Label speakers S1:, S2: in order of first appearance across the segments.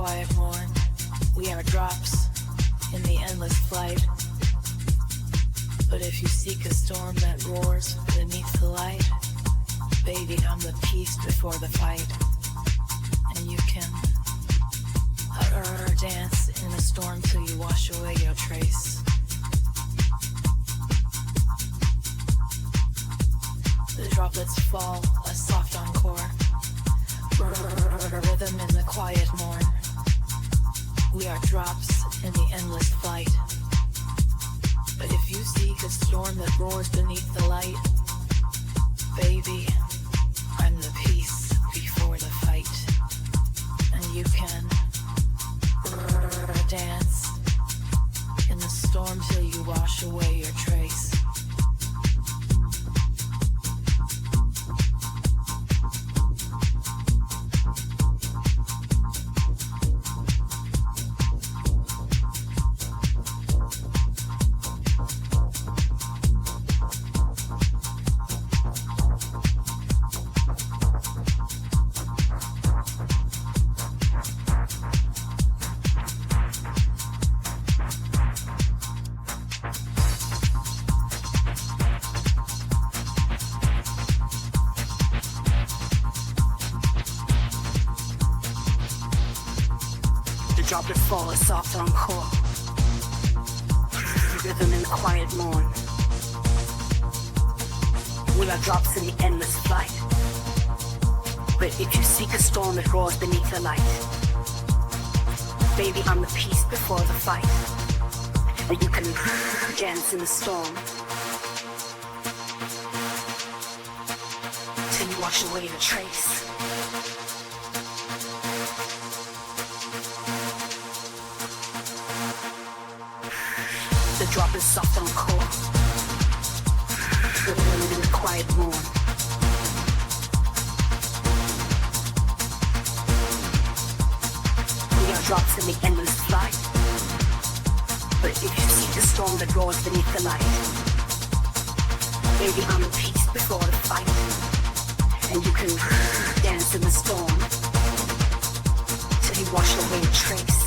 S1: quiet morn. We are drops in the endless flight. But if you seek a storm that roars beneath the light, baby, I'm the peace before the fight. And you can dance in a storm till you wash away your trace. The droplets fall, a soft encore. Rhythm in the quiet morn. We are drops in the endless flight. But if you seek a storm that roars beneath the light, baby, I'm the peace before the fight. And you can dance in the storm till you wash away your trace.
S2: Droplets fall, a soft encore. Rhythm in the quiet morn. We are drops in the endless flight. But if you seek a storm that roars beneath the light, baby, I'm the peace before the fight. And you can dance in the storm till you wash away the trace. The drop is soft on core. Rhythm in the quiet morn. We are drops in the endless flight. But if you see the storm that roars beneath the light, baby, I'm the peace before the fight. And you can dance in the storm till you wash away a trace.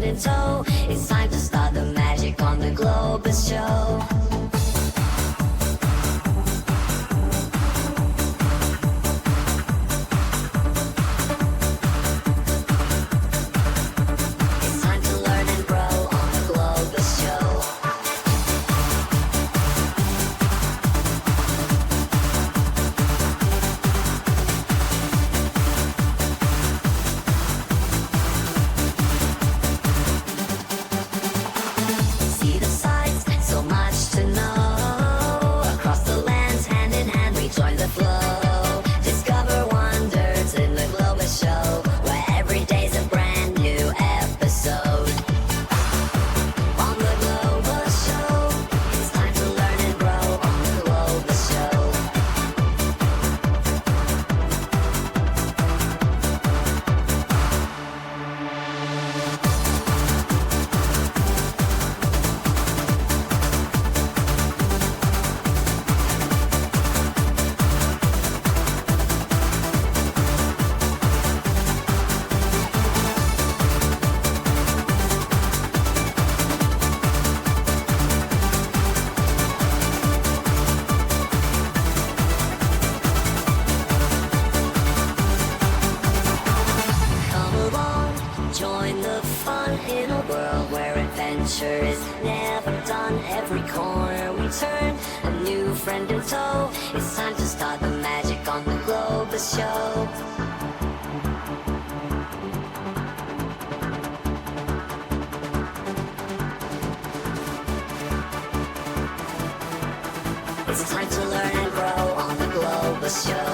S3: in tow. It's time to start the magic on the Globus show.
S2: never done. Every corner we turn, a new friend in tow. It's time to start the magic on the Globus Show. It's time to learn and grow on the Globus Show.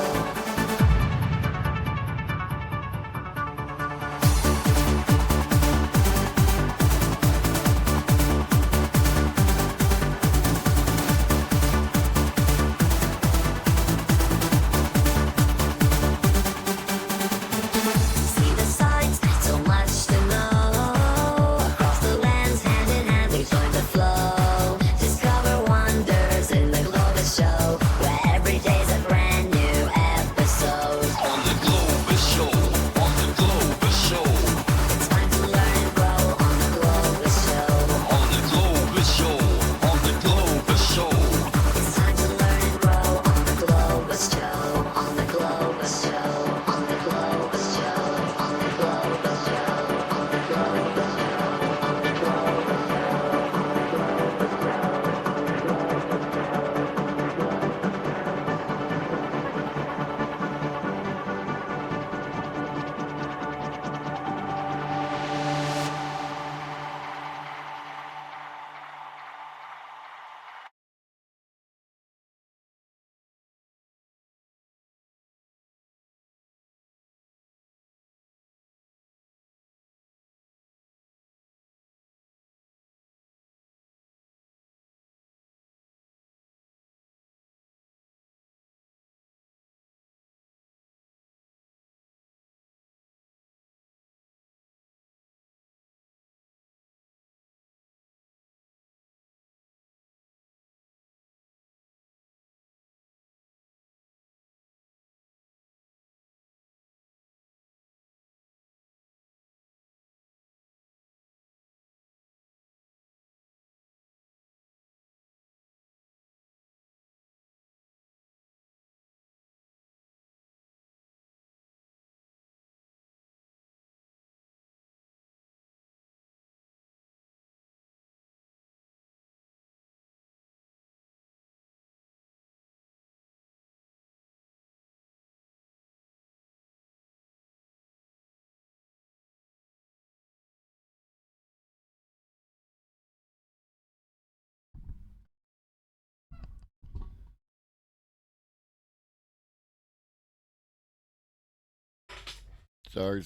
S3: Sorry.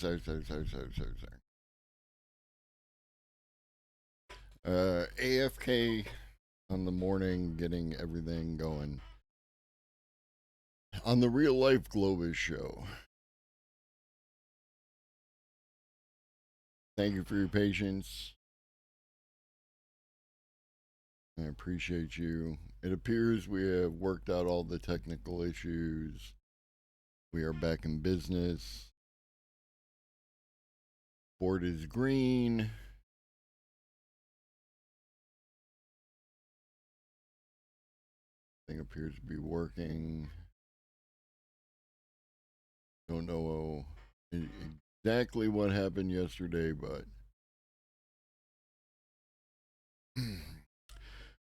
S3: AFK on the morning, getting everything going on the Real Life Globus Show. Thank you for your patience. I appreciate you. It appears we have worked out all the technical issues. We are back in business. Board is green. Thing appears to be working. Don't know exactly what happened yesterday, but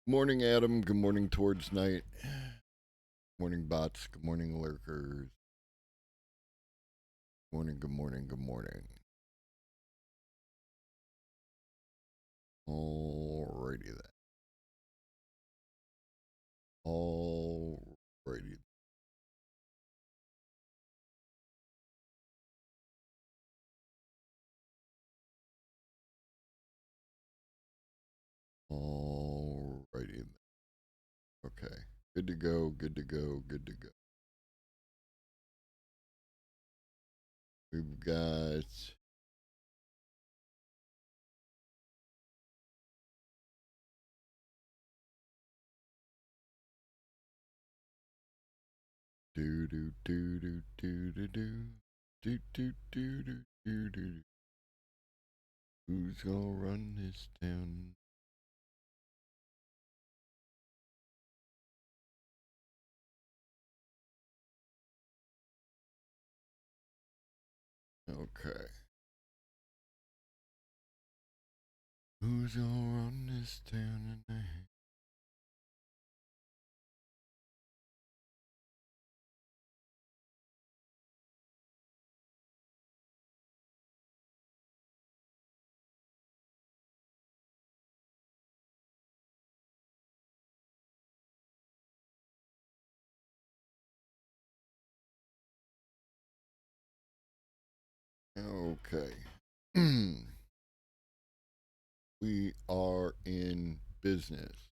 S3: morning, Adam. Good morning, Towards Night. Morning, bots. Good morning, lurkers. Good morning. Alrighty then. Alrighty. Alrighty then. Okay. Good to go. We've got do do do do do do do do do do do do do. Who's gonna run this town? Okay. Who's Who's gonna run this town tonight? Okay. We are in business.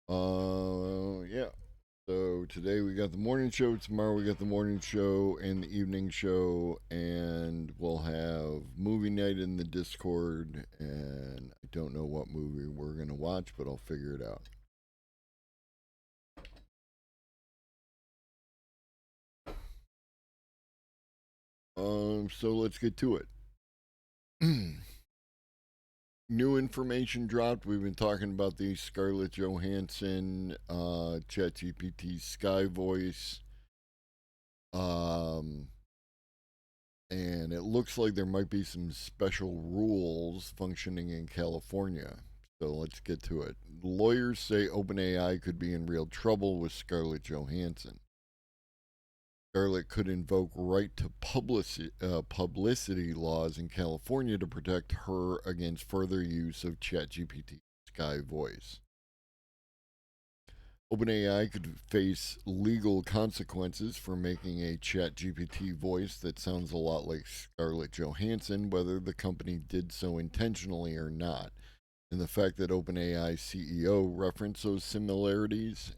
S3: Yeah. So today we got the morning show. Tomorrow we got the morning show and the evening show, and we'll have movie night in the Discord. And I don't know what movie we're gonna watch, but I'll figure it out. So let's get to it. New information dropped. We've been talking about the Scarlett Johansson, ChatGPT Sky Voice. Um, and it looks like there might be some special rules functioning in California. So let's get to it. Lawyers say OpenAI could be in real trouble with Scarlett Johansson. Scarlett could invoke right to publicity laws in California to protect her against further use of ChatGPT Sky Voice. OpenAI could face legal consequences for making a ChatGPT voice that sounds a lot like Scarlett Johansson, whether the company did so intentionally or not. And the fact that OpenAI CEO referenced those similarities,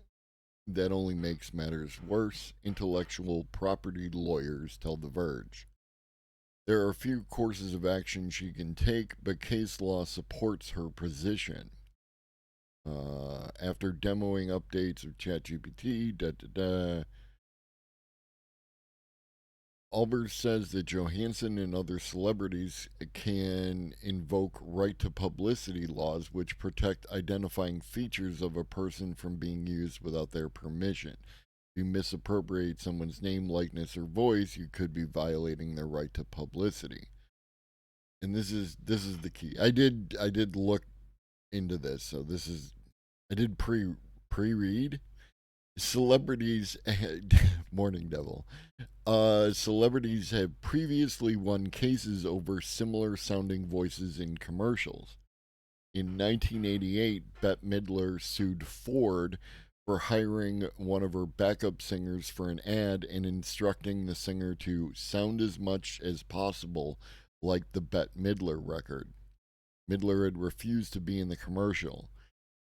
S3: that only makes matters worse, intellectual property lawyers tell The Verge. There are a few courses of action she can take, but case law supports her position. After demoing updates of ChatGPT, Albers says that Johansson and other celebrities can invoke right to publicity laws, which protect identifying features of a person from being used without their permission. If you misappropriate someone's name, likeness, or voice, you could be violating their right to publicity. And this is the key. I did look into this, so this is I did pre-read. Celebrities Morning Devil. Celebrities have previously won cases over similar sounding voices in commercials. In 1988, Bette Midler sued Ford for hiring one of her backup singers for an ad and instructing the singer to sound as much as possible like the Bette Midler record. Midler had refused to be in the commercial.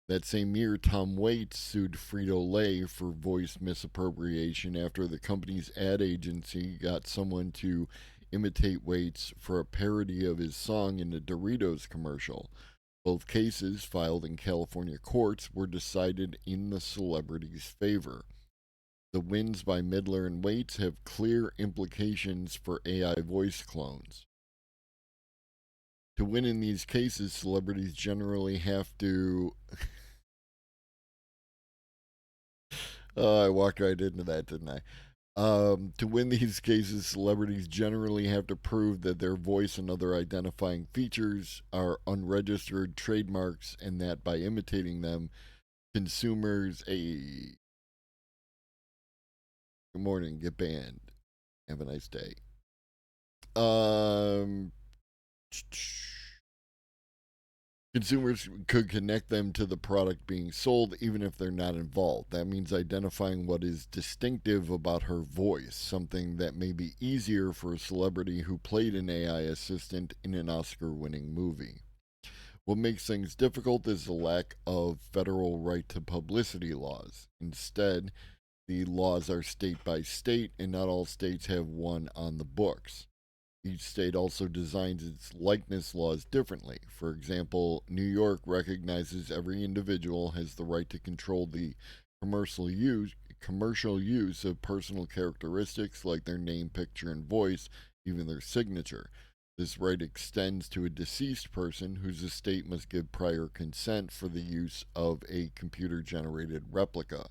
S3: That same year, Tom Waits sued Frito-Lay for voice misappropriation after the company's ad agency got someone to imitate Waits for a parody of his song in a Doritos commercial. Both cases, filed in California courts, were decided in the celebrity's favor. The wins by Midler and Waits have clear implications for AI voice clones. To win in these cases, celebrities generally have to. I walked right into that, didn't I? To win these cases, celebrities generally have to prove that their voice and other identifying features are unregistered trademarks, and that by imitating them, consumers good morning, get banned. Have a nice day. Um, Consumers could connect them to the product being sold even if they're not involved. That means identifying what is distinctive about her voice, something that may be easier for a celebrity who played an AI assistant in an Oscar winning movie. What makes things difficult is the lack of federal right to publicity laws. Instead, the laws are state by state, and not all states have one on the books. Each state also designs its likeness laws differently. For example, New York recognizes every individual has the right to control the commercial use of personal characteristics like their name, picture, and voice, even their signature. This right extends to a deceased person whose estate must give prior consent for the use of a computer generated replica.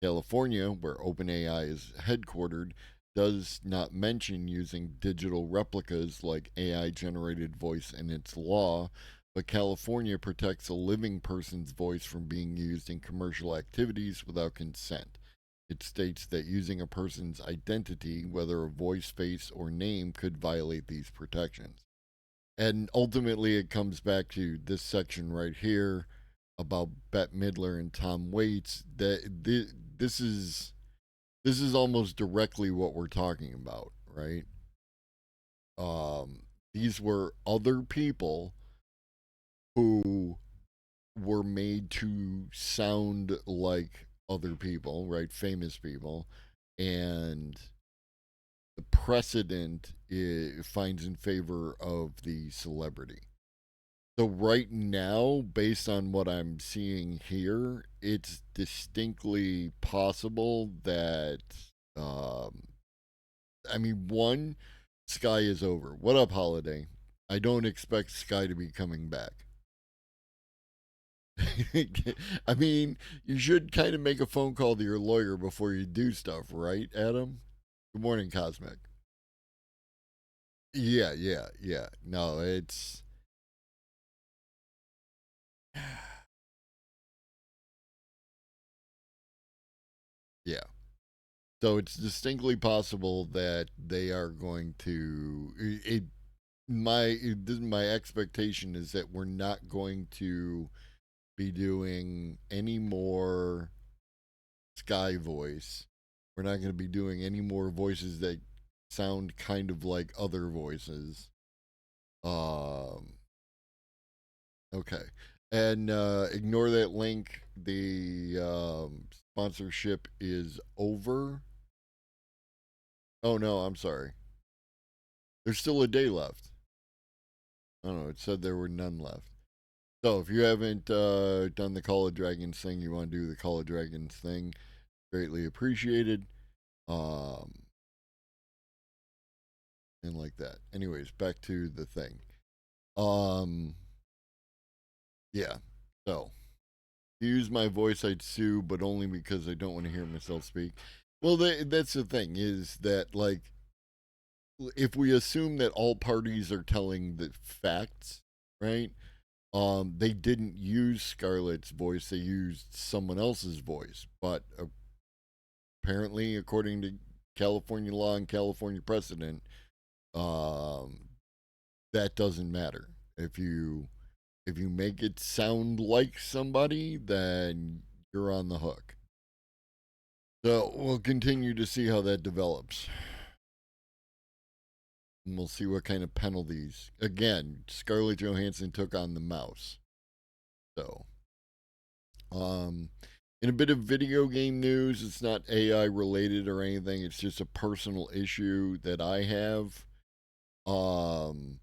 S3: California, where OpenAI is headquartered, does not mention using digital replicas like AI generated voice in its law, but California protects a living person's voice from being used in commercial activities without consent. It states that using a person's identity, whether a voice, face, or name, could violate these protections. And ultimately, it comes back to this section right here about Bette Midler and Tom Waits. That this is almost directly what we're talking about, right? These were other people who were made to sound like other people, right? Famous people, and the precedent finds in favor of the celebrity. So right now, based on what I'm seeing here, it's distinctly possible that, um, I mean, one, Sky is over. What up, Holiday? I don't expect Sky to be coming back. I mean, you should kind of make a phone call to your lawyer before you do stuff, right, Adam? Good morning, Cosmic. Yeah, yeah, yeah. No, it's yeah. So it's distinctly possible that they are going to. My expectation is that we're not going to be doing any more Sky voice. We're not going to be doing any more voices that sound kind of like other voices. Um, okay. And ignore that link. The sponsorship is over. Oh, no, I'm sorry. There's still a day left. I don't know. It said there were none left. So if you haven't done the Call of Dragons thing, you want to do the Call of Dragons thing, greatly appreciated. Um, and like that. Anyways, back to the thing. Um, yeah. So, to use my voice, I'd sue, but only because I don't want to hear myself speak. Well, that's the thing is that, like, if we assume that all parties are telling the facts, right? They didn't use Scarlett's voice; they used someone else's voice. But apparently, according to California law and California precedent, um, that doesn't matter. If you make it sound like somebody, then you're on the hook. So we'll continue to see how that develops. And we'll see what kind of penalties. Again, Scarlett Johansson took on the mouse. So, um, in a bit of video game news, it's not AI related or anything. It's just a personal issue that I have. Um,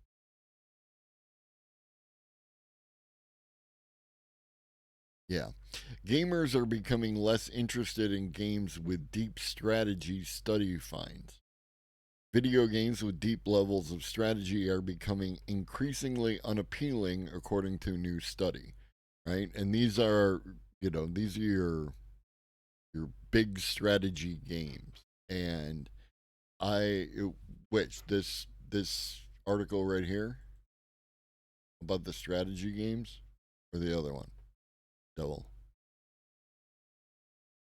S3: yeah. Gamers are becoming less interested in games with deep strategy, study finds. Video games with deep levels of strategy are becoming increasingly unappealing, according to a new study. Right, and these are these are your big strategy games, and I which this article right here about the strategy games or the other one, double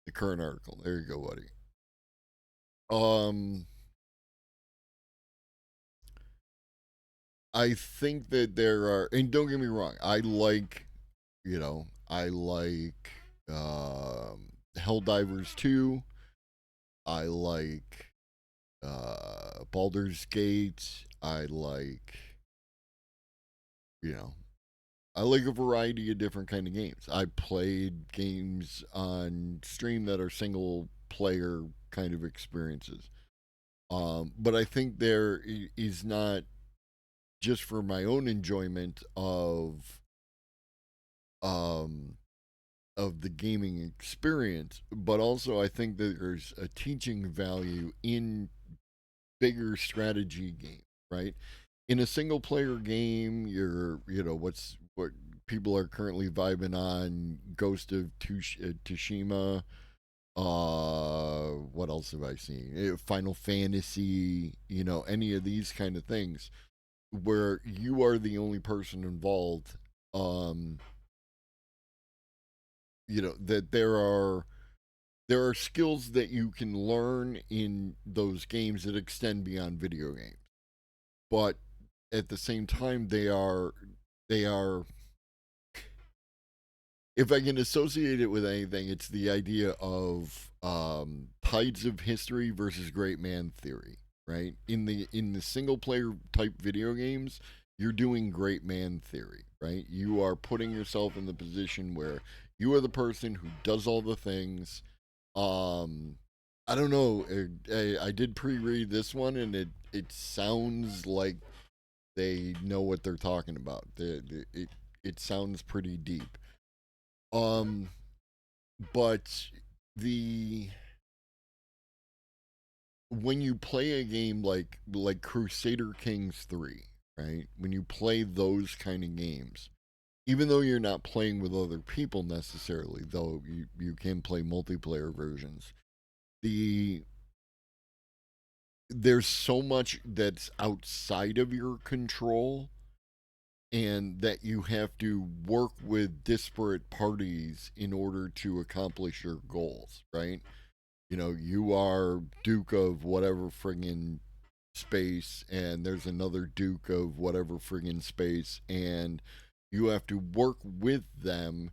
S3: the current article. There you go, buddy. Um, I think that there are, and don't get me wrong, I like Helldivers 2. I like Baldur's Gate. You know, I like a variety of different kind of games. I played games on stream that are single player kind of experiences. But I think there is not just for my own enjoyment um of the gaming experience, but also I think that there's a teaching value in bigger strategy games, right? In a single player game, what people are currently vibing on Ghost of Tsushima. What else have I seen? Final Fantasy, any of these kind of things where you are the only person involved um, that there are skills that you can learn in those games that extend beyond video games, but at the same time they are if I can associate it with anything, it's the idea of tides of history versus great man theory, right? In the single player type video games, you're doing great man theory, right? You are putting yourself in the position where you are the person who does all the things. Um, I don't know. I did pre-read this one, and it sounds like they know what they're talking about. It sounds pretty deep. Um, but the when you play a game like Crusader Kings 3, right? When you play those kind of games, even though you're not playing with other people necessarily, though you can play multiplayer versions, the there's so much that's outside of your control and that you have to work with disparate parties in order to accomplish your goals, right? You are Duke of whatever friggin' space, and there's another Duke of whatever friggin' space, and you have to work with them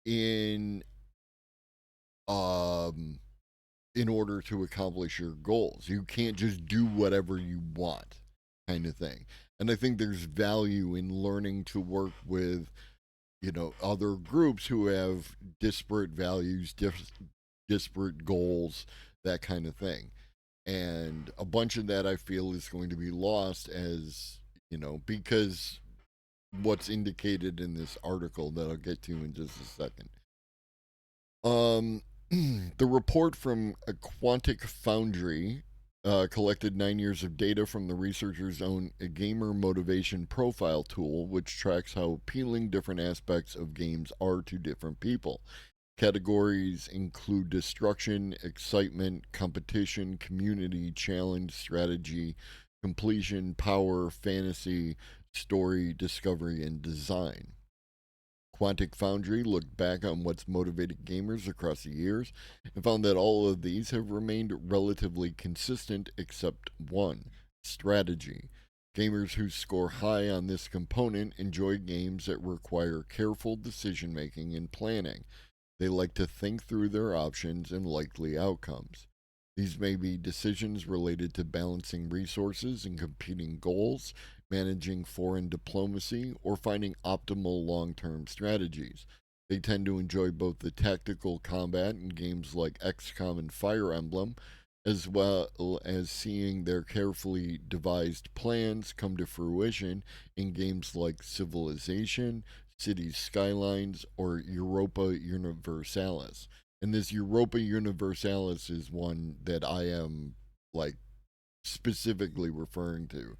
S3: in um in order to accomplish your goals. You can't just do whatever you want, kind of thing. And I think there's value in learning to work with other groups who have disparate values, disparate goals, that kind of thing. And a bunch of that I feel is going to be lost because what's indicated in this article that I'll get to in just a second. The report from a Quantic Foundry collected 9 years of data from the researchers' own gamer motivation profile tool, which tracks how appealing different aspects of games are to different people. Categories include destruction, excitement, competition, community, challenge, strategy, completion, power, fantasy, story, discovery, and design. Quantic Foundry looked back on what's motivated gamers across the years and found that all of these have remained relatively consistent except one: strategy. Gamers who score high on this component enjoy games that require careful decision making and planning. They like to think through their options and likely outcomes. These may be decisions related to balancing resources and competing goals, managing foreign diplomacy, or finding optimal long term strategies. They tend to enjoy both the tactical combat in games like XCOM and Fire Emblem, as well as seeing their carefully devised plans come to fruition in games like Civilization, Cities Skylines, or Europa Universalis. And this Europa Universalis is one that I am like specifically referring to.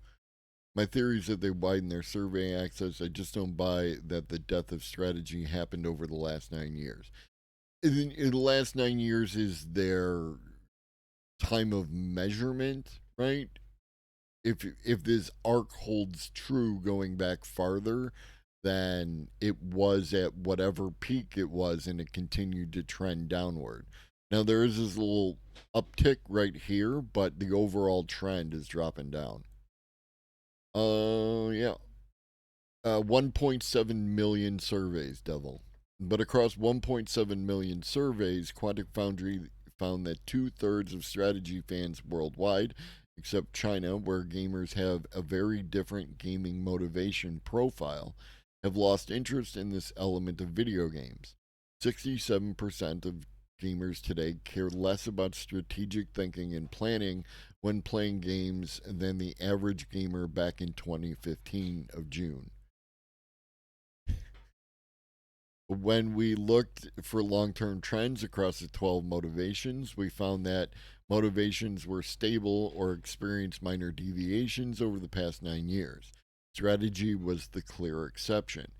S3: My theory is that they widen their survey access. I just don't buy that the death of strategy happened over the last 9 years. In the last 9 years is their time of measurement, right? If this arc holds true going back farther, then it was at whatever peak it was and it continued to trend downward. Now there is this little uptick right here, but the overall trend is dropping down. Yeah. 1.7 million surveys, Devil. But across 1.7 million surveys, Quantic Foundry found that 2/3 of strategy fans worldwide, except China, where gamers have a very different gaming motivation profile, have lost interest in this element of video games. 67% of gamers today care less about strategic thinking and planning when playing games than the average gamer back in 2015 of June. When we looked for long term trends across the 12 motivations, we found that motivations were stable or experienced minor deviations over the past 9 years. Strategy was the clear exception.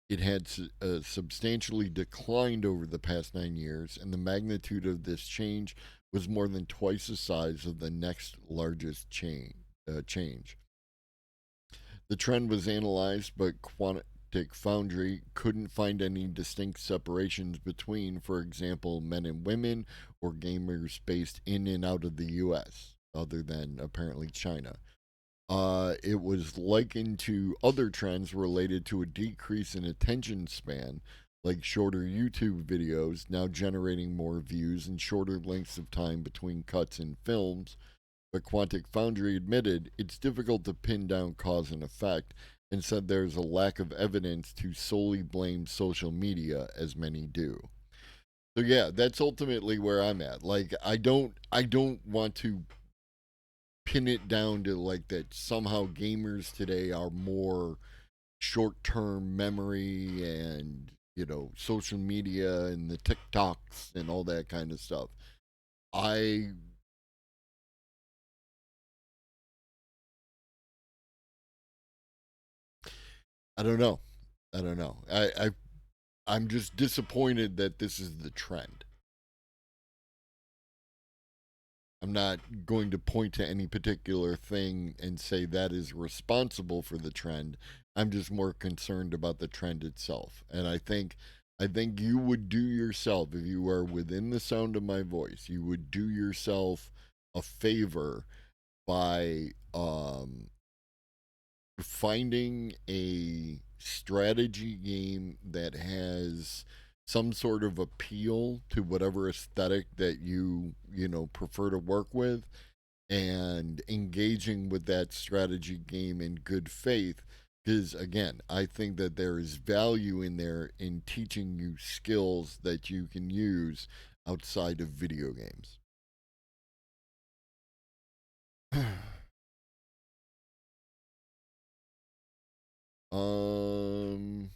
S3: It had substantially declined over the past 9 years, and the magnitude of this change was more than twice the size of the next largest change. The trend was analyzed, but Quantic Foundry couldn't find any distinct separations between, for example, men and women or gamers based in and out of the US, other than apparently China. It was likened to other trends related to a decrease in attention span, like shorter YouTube videos now generating more views and shorter lengths of time between cuts in films. But Quantic Foundry admitted it's difficult to pin down cause and effect and said there's a lack of evidence to solely blame social media as many do. So yeah, that's ultimately where I'm at. Like I don't want to pin it down to like that somehow gamers today are more short-term memory and social media and the TikToks and all that kind of stuff. I I don't know. I don't know. I'm just disappointed that this is the trend. I'm not going to point to any particular thing and say that is responsible for the trend. I'm just more concerned about the trend itself. And I think you would do yourself, if you are within the sound of my voice, you would do yourself a favor by finding a strategy game that has some sort of appeal to whatever aesthetic that you prefer to work with, and engaging with that strategy game in good faith, because again, I think that there is value in there in teaching you skills that you can use outside of video games. um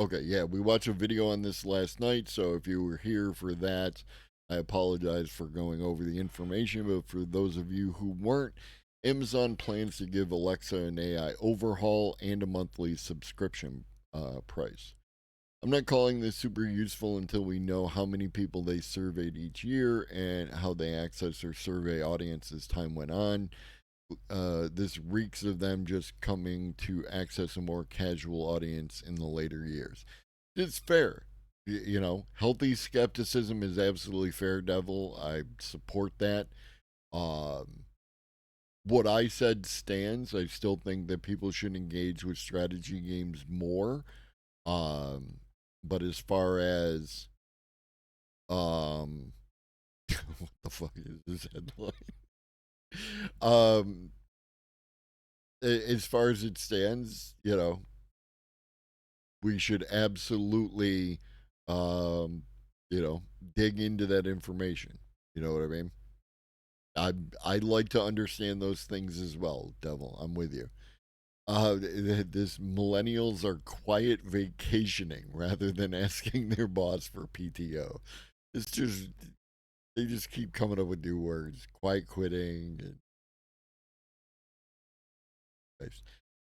S3: Okay, yeah, we watched a video on this last night, so if you were here for that, I apologize for going over the information, but for those of you who weren't, Amazon plans to give Alexa an AI overhaul and a monthly subscription price. I'm not calling this super useful until we know how many people they surveyed each year and how they access their survey audience as time went on. This reeks of them just coming to access a more casual audience in the later years. It's fair. Healthy skepticism is absolutely fair, Devil. I support that. Um, what I said stands. I still think that people should engage with strategy games more. Um, but as far as what the fuck is this headline? um, as far as it stands, we should absolutely, um, dig into that information. You know what I mean? I like to understand those things as well, Devil. I'm with you. This millennials are quiet vacationing rather than asking their boss for PTO. It's just they just keep coming up with new words. Quiet quitting.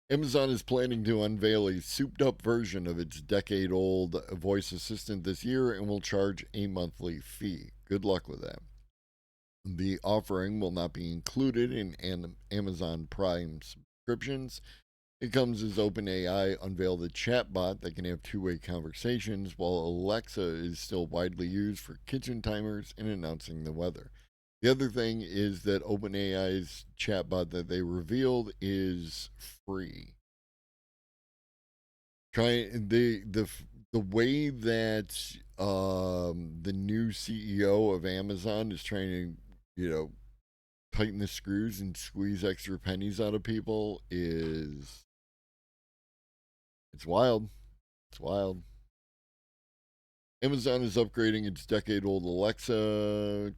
S3: Amazon is planning to unveil a souped up version of its decade old voice assistant this year and will charge a monthly fee. Good luck with that. The offering will not be included in Amazon Prime subscriptions. It comes as OpenAI unveiled a chatbot that can have two-way conversations, while Alexa is still widely used for kitchen timers and announcing the weather. The other thing is that OpenAI's chatbot that they revealed is free. The way that the new CEO of Amazon is trying to tighten the screws and squeeze extra pennies out of people is it's wild. It's wild. Amazon is upgrading its decade-old Alexa.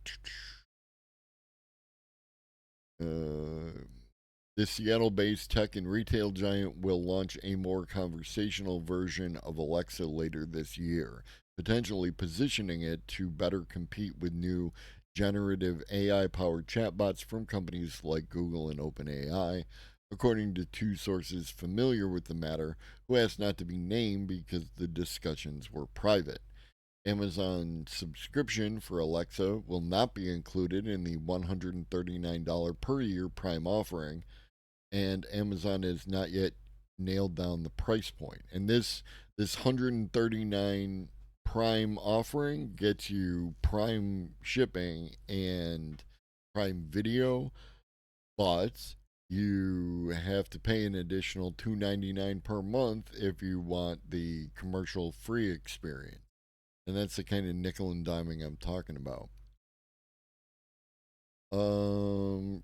S3: The Seattle based tech and retail giant will launch a more conversational version of Alexa later this year, potentially positioning it to better compete with new generative AI powered chatbots from companies like Google and OpenAI, according to two sources familiar with the matter who asked not to be named because the discussions were private. Amazon subscription for Alexa will not be included in the $139 per year Prime offering, and Amazon has not yet nailed down the price point. And this 139 Prime offering gets you Prime shipping and Prime Video, but you have to pay an additional $2.99 per month if you want the commercial free experience. And that's the kind of nickel and diming I'm talking about.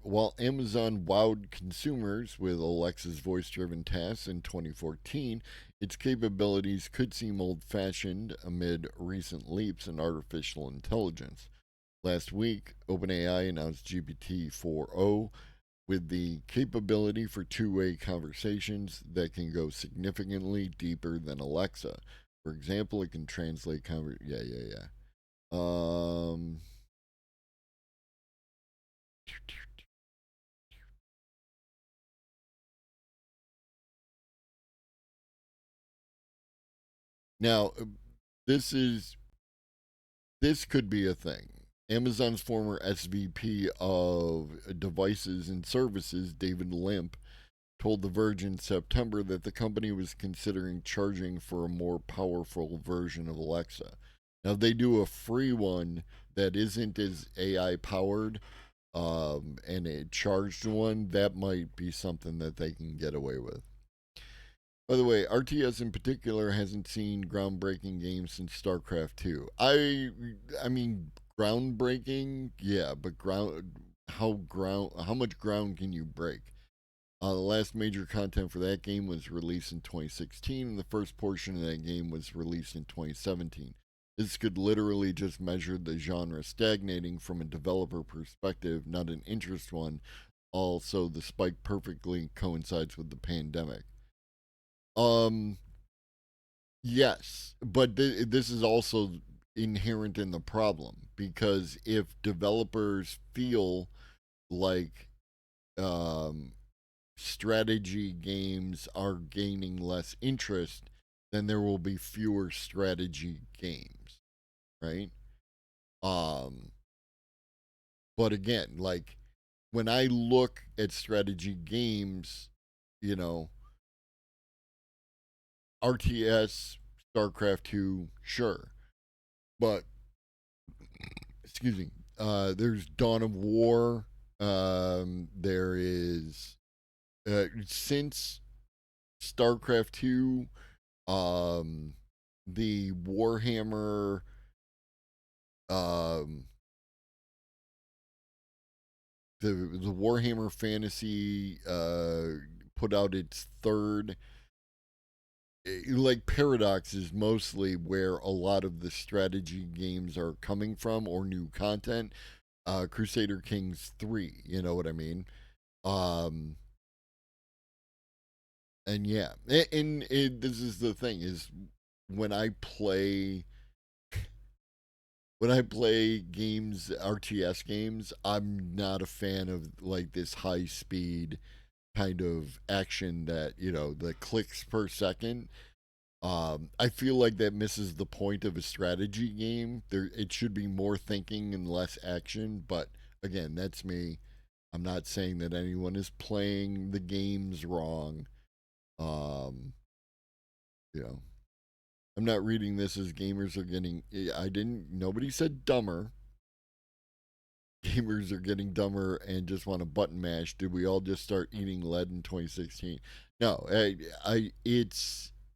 S3: While Amazon wowed consumers with Alexa's voice driven tasks in 2014, its capabilities could seem old fashioned amid recent leaps in artificial intelligence. Last week, OpenAI announced GPT 4.0 with the capability for two-way conversations that can go significantly deeper than Alexa. For example, it can translate yeah. Um Now, this is this could be a thing. Amazon's former SVP of Devices and Services, David Limp, told The Verge in September that the company was considering charging for a more powerful version of Alexa. Now, they do a free one that isn't as AI powered, and a charged one, that might be something that they can get away with. By the way, RTS in particular hasn't seen groundbreaking games since StarCraft 2. I mean groundbreaking, yeah, but how much ground can you break? The last major content for that game was released in 2016, and the first portion of that game was released in 2017. This could literally just measure the genre stagnating from a developer perspective, not an interest one. Also, the spike perfectly coincides with the pandemic. Um, yes, but this is also inherent in the problem because if developers feel like um, strategy games are gaining less interest, then there will be fewer strategy games, right? Um, but again, like when I look at strategy games, you know, RTS, StarCraft 2, sure. But excuse me. There's Dawn of War. There is since StarCraft 2, um, the Warhammer, um, the Warhammer Fantasy put out its third. Like Paradox is mostly where a lot of the strategy games are coming from or new content. Crusader Kings 3, you know what I mean? Um, and yeah, and this is the thing is when I play when I play games, RTS games, I'm not a fan of like this high speed kind of action that, the clicks per second. I feel like that misses the point of a strategy game. It should be more thinking and less action. But again, that's me. I'm not saying that anyone is playing the games wrong. Um, you know, I'm not reading this as gamers are getting. I didn't. Nobody said dumber. Gamers are getting dumber and just want to button mash. Did we all just start eating lead in 2016? No, it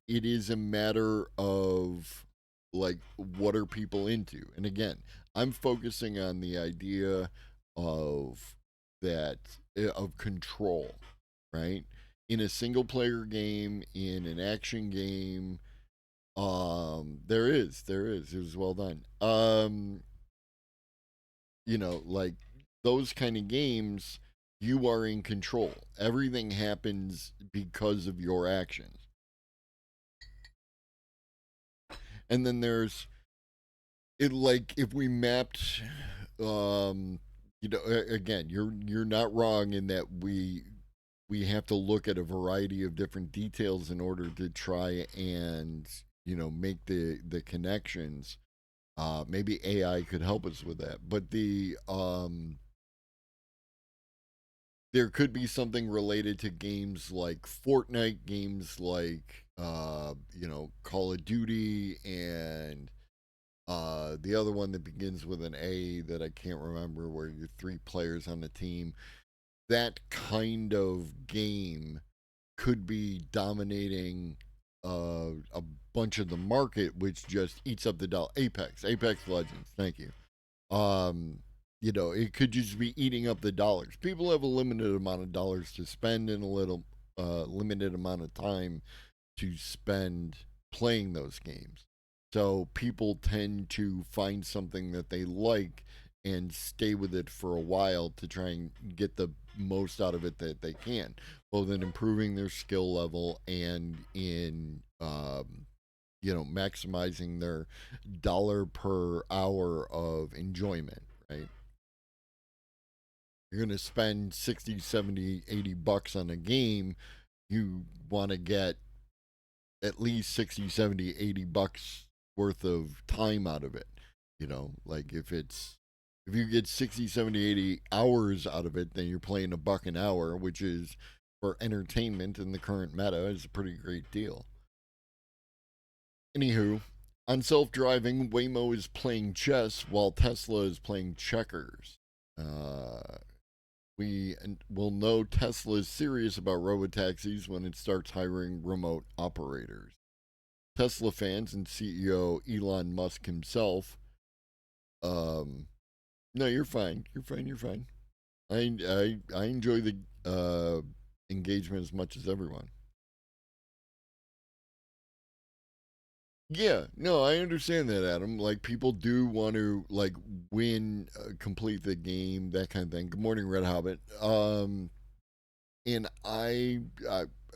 S3: is a matter of like what are people into, and again, I'm focusing on the idea of that of control, right? In a single player game, in an action game, there is it was well done. Like those kind of games, you are in control. Everything happens because of your actions. And then there's it like if we mapped again, you're not wrong in that we have to look at a variety of different details in order to try and, make the connections. Maybe AI could help us with that. But There could be something related to games like Fortnite, games like Call of Duty, and the other one that begins with an A that I can't remember, where you're three players on the team. That kind of game could be dominating a bunch of the market, which just eats up the dollar. Apex Legends. Thank you. Um, it could just be eating up the dollars. People have a limited amount of dollars to spend and a little limited amount of time to spend playing those games. So people tend to find something that they like and stay with it for a while to try and get the most out of it that they can, both in improving their skill level and in maximizing their dollar per hour of enjoyment, right? You're going to spend 60, 70, 80 bucks on a game. You want to get at least 60, 70, 80 bucks worth of time out of it. Like if you get 60, 70, 80 hours out of it, then you're playing a buck an hour, which is for entertainment in the current meta is a pretty great deal. Anywho, on self driving, Waymo is playing chess while Tesla is playing checkers. Uh, we will know Tesla is serious about robotaxis when it starts hiring remote operators. Tesla fans and CEO Elon Musk himself. No, you're fine. You're fine. You're fine. I enjoy the engagement as much as everyone. Yeah, no, I understand that, Adam. Like people do want to like win, complete the game, that kind of thing. Good morning, Red Hobbit. And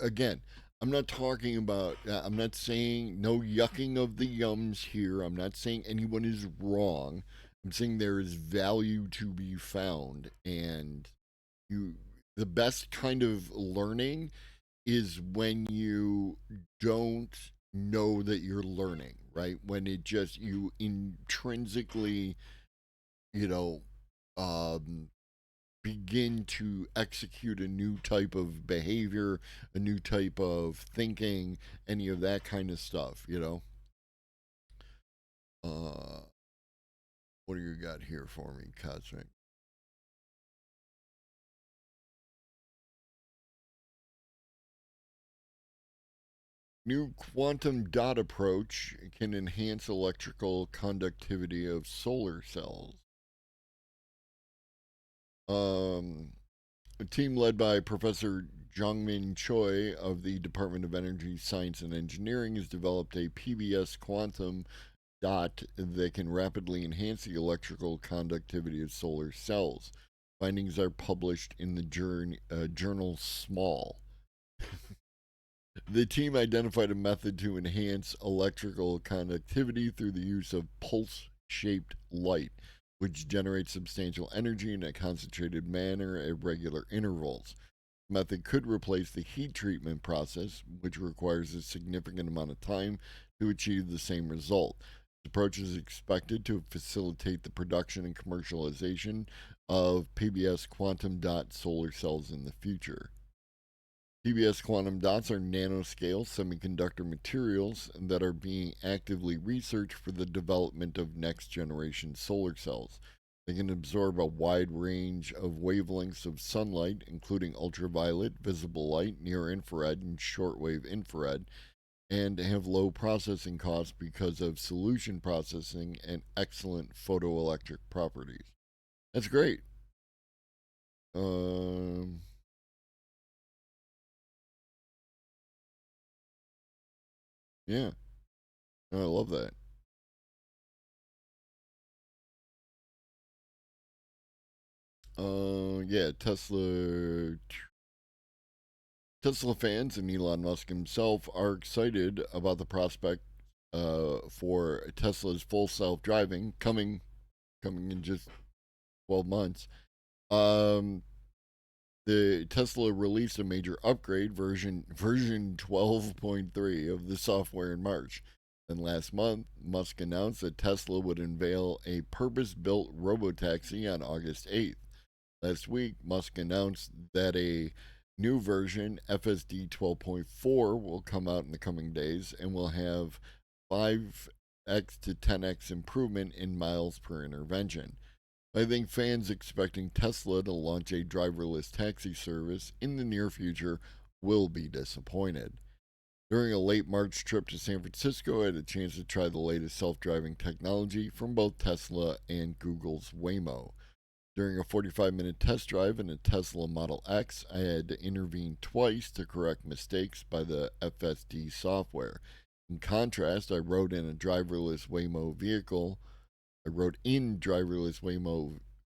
S3: again, I'm not talking about. I'm not saying no yucking of the yums here. I'm not saying anyone is wrong. I'm saying there is value to be found, and you. The best kind of learning is when you don't know that you're learning, right? When it just you intrinsically, you know, um, begin to execute a new type of behavior, a new type of thinking, any of that kind of stuff. Uh, what do you got here for me, Cosmic? New quantum dot approach can enhance electrical conductivity of solar cells. Um, A team led by Professor Jongmin Choi of the Department of Energy, Science, and Engineering has developed a PBS quantum dot that can rapidly enhance the electrical conductivity of solar cells. Findings are published in the journal Small. The team identified a method to enhance electrical conductivity through the use of pulse shaped light, which generates substantial energy in a concentrated manner at regular intervals. The method could replace the heat treatment process, which requires a significant amount of time to achieve the same result. This approach is expected to facilitate the production and commercialization of PBS quantum dot solar cells in the future. PBS quantum dots are nanoscale semiconductor materials that are being actively researched for the development of next generation solar cells. They can absorb a wide range of wavelengths of sunlight, including ultraviolet, visible light, near infrared, and shortwave infrared, and have low processing costs because of solution processing and excellent photoelectric properties. That's great. Um, yeah, I love that. Yeah, Tesla fans and Elon Musk himself are excited about the prospect for Tesla's full self driving coming in just 12 months. Um, the Tesla released a major upgrade version 12.3 of the software in March. And last month, Musk announced that Tesla would unveil a purpose-built robotaxi on August 8th. Last week, Musk announced that a new version, FSD 12.4, will come out in the coming days and will have 5x to 10x improvement in miles per intervention. I think fans expecting Tesla to launch a driverless taxi service in the near future will be disappointed. During a late March trip to San Francisco, I had a chance to try the latest self driving technology from both Tesla and Google's Waymo. During a 45-minute test drive in a Tesla Model X, I had to intervene twice to correct mistakes by the FSD software. In contrast, I rode in driverless Waymo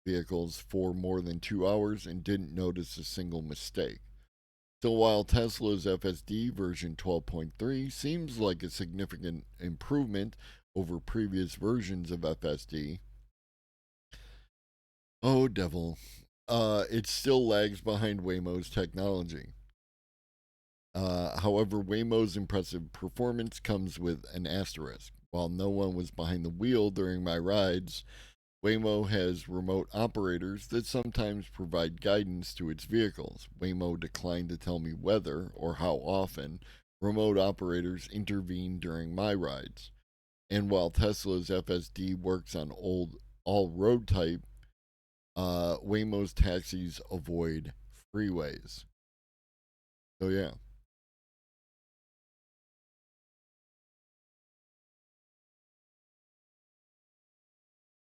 S3: vehicles for more than 2 hours and didn't notice a single mistake. So while Tesla's FSD version 12.3 seems like a significant improvement over previous versions of FSD, oh devil, it still lags behind Waymo's technology. However, Waymo's impressive performance comes with an asterisk. While no one was behind the wheel during my rides, Waymo has remote operators that sometimes provide guidance to its vehicles. Waymo declined to tell me whether or how often remote operators intervene during my rides. And while Tesla's FSD works on all road type, Waymo's taxis avoid freeways. So yeah.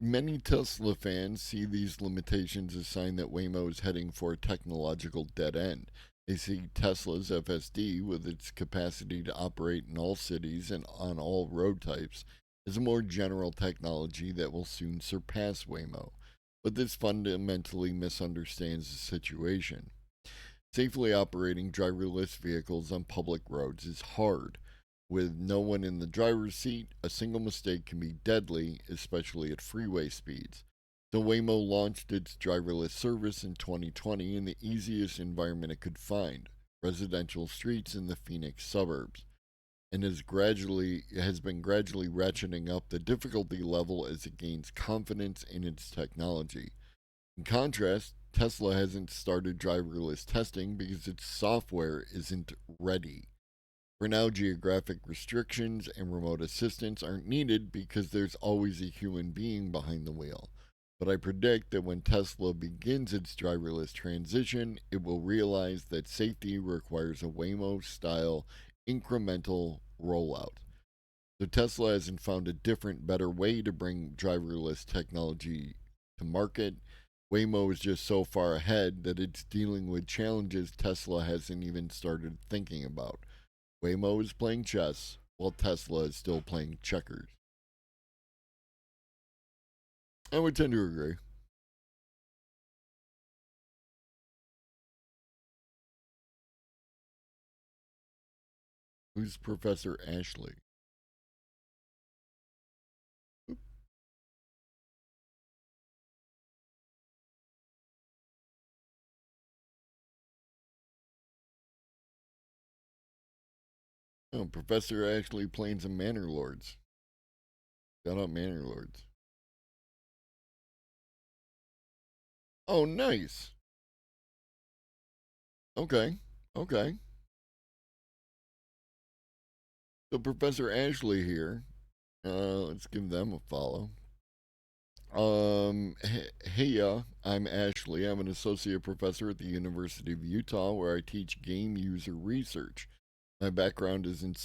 S3: Many Tesla fans see these limitations as a sign that Waymo is heading for a technological dead end. They see Tesla's FSD, with its capacity to operate in all cities and on all road types, as a more general technology that will soon surpass Waymo. But this fundamentally misunderstands the situation. Safely operating driverless vehicles on public roads is hard. With no one in the driver's seat, a single mistake can be deadly, especially at freeway speeds. So Waymo launched its driverless service in 2020 in the easiest environment it could find, residential streets in the Phoenix suburbs, and has been gradually ratcheting up the difficulty level as it gains confidence in its technology. In contrast, Tesla hasn't started driverless testing because its software isn't ready. For now, geographic restrictions and remote assistance aren't needed because there's always a human being behind the wheel. But I predict that when Tesla begins its driverless transition, it will realize that safety requires a Waymo style incremental rollout. So Tesla hasn't found a different, better way to bring driverless technology to market. Waymo is just so far ahead that it's dealing with challenges Tesla hasn't even started thinking about. Waymo is playing chess while Tesla is still playing checkers. I would tend to agree. Who's Professor Ashley? Oh, Professor Ashley playing some Manor Lords. Shout out Manor Lords. Oh, nice. Okay. Okay. So Professor Ashley here. Let's give them a follow. Hey, I'm Ashley. I'm an associate professor at the University of Utah, where I teach game user research. My background is in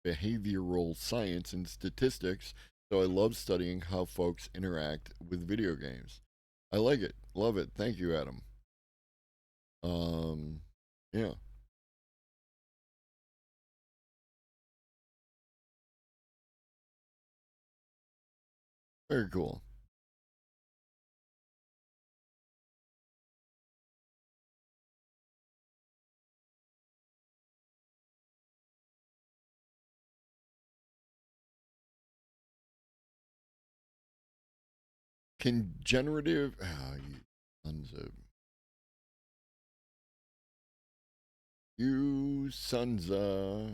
S3: behavioral science and statistics, so I love studying how folks interact with video games. I like it, love it. Thank you, Adam. Um, yeah, very cool. Can generative? You sons of you sons of.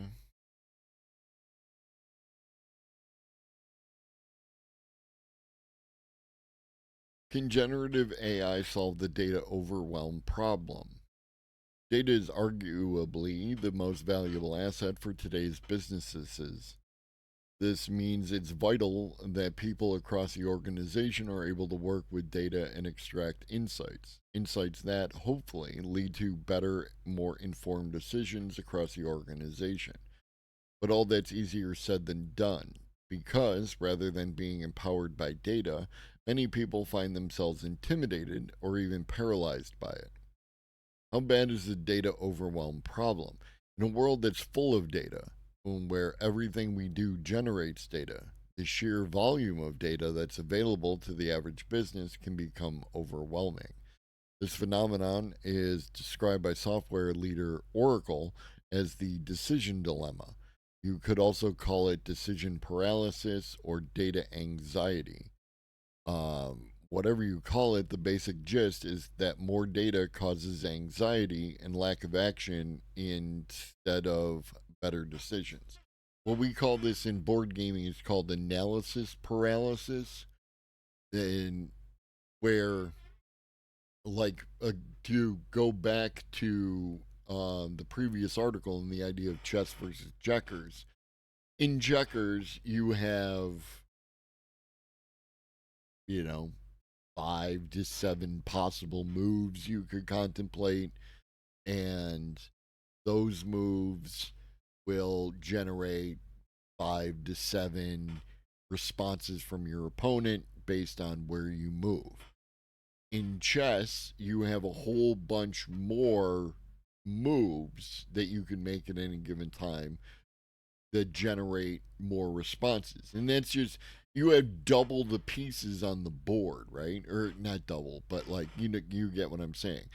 S3: Can generative AI solve the data overwhelm problem? Data is arguably the most valuable asset for today's businesses. This means it's vital that people across the organization are able to work with data and extract insights. Insights that hopefully lead to better, more informed decisions across the organization. But all that's easier said than done because rather than being empowered by data, many people find themselves intimidated or even paralyzed by it. How bad is the data overwhelm problem? In a world that's full of data, where everything we do generates data, the sheer volume of data that's available to the average business can become overwhelming. This phenomenon is described by software leader Oracle as the decision dilemma. You could also call it decision paralysis or data anxiety. Whatever you call it, the basic gist is that more data causes anxiety and lack of action instead of better decisions. What we call this in board gaming is called analysis paralysis, in where, like, to go back to the previous article and the idea of chess versus checkers. In checkers, you have, you know, 5 to 7 possible moves you could contemplate, and those moves will generate 5 to 7 responses from your opponent based on where you move. In chess, you have a whole bunch more moves that you can make at any given time that generate more responses. And that's just, you have double the pieces on the board, right? Or not double, but like, you get what I'm saying.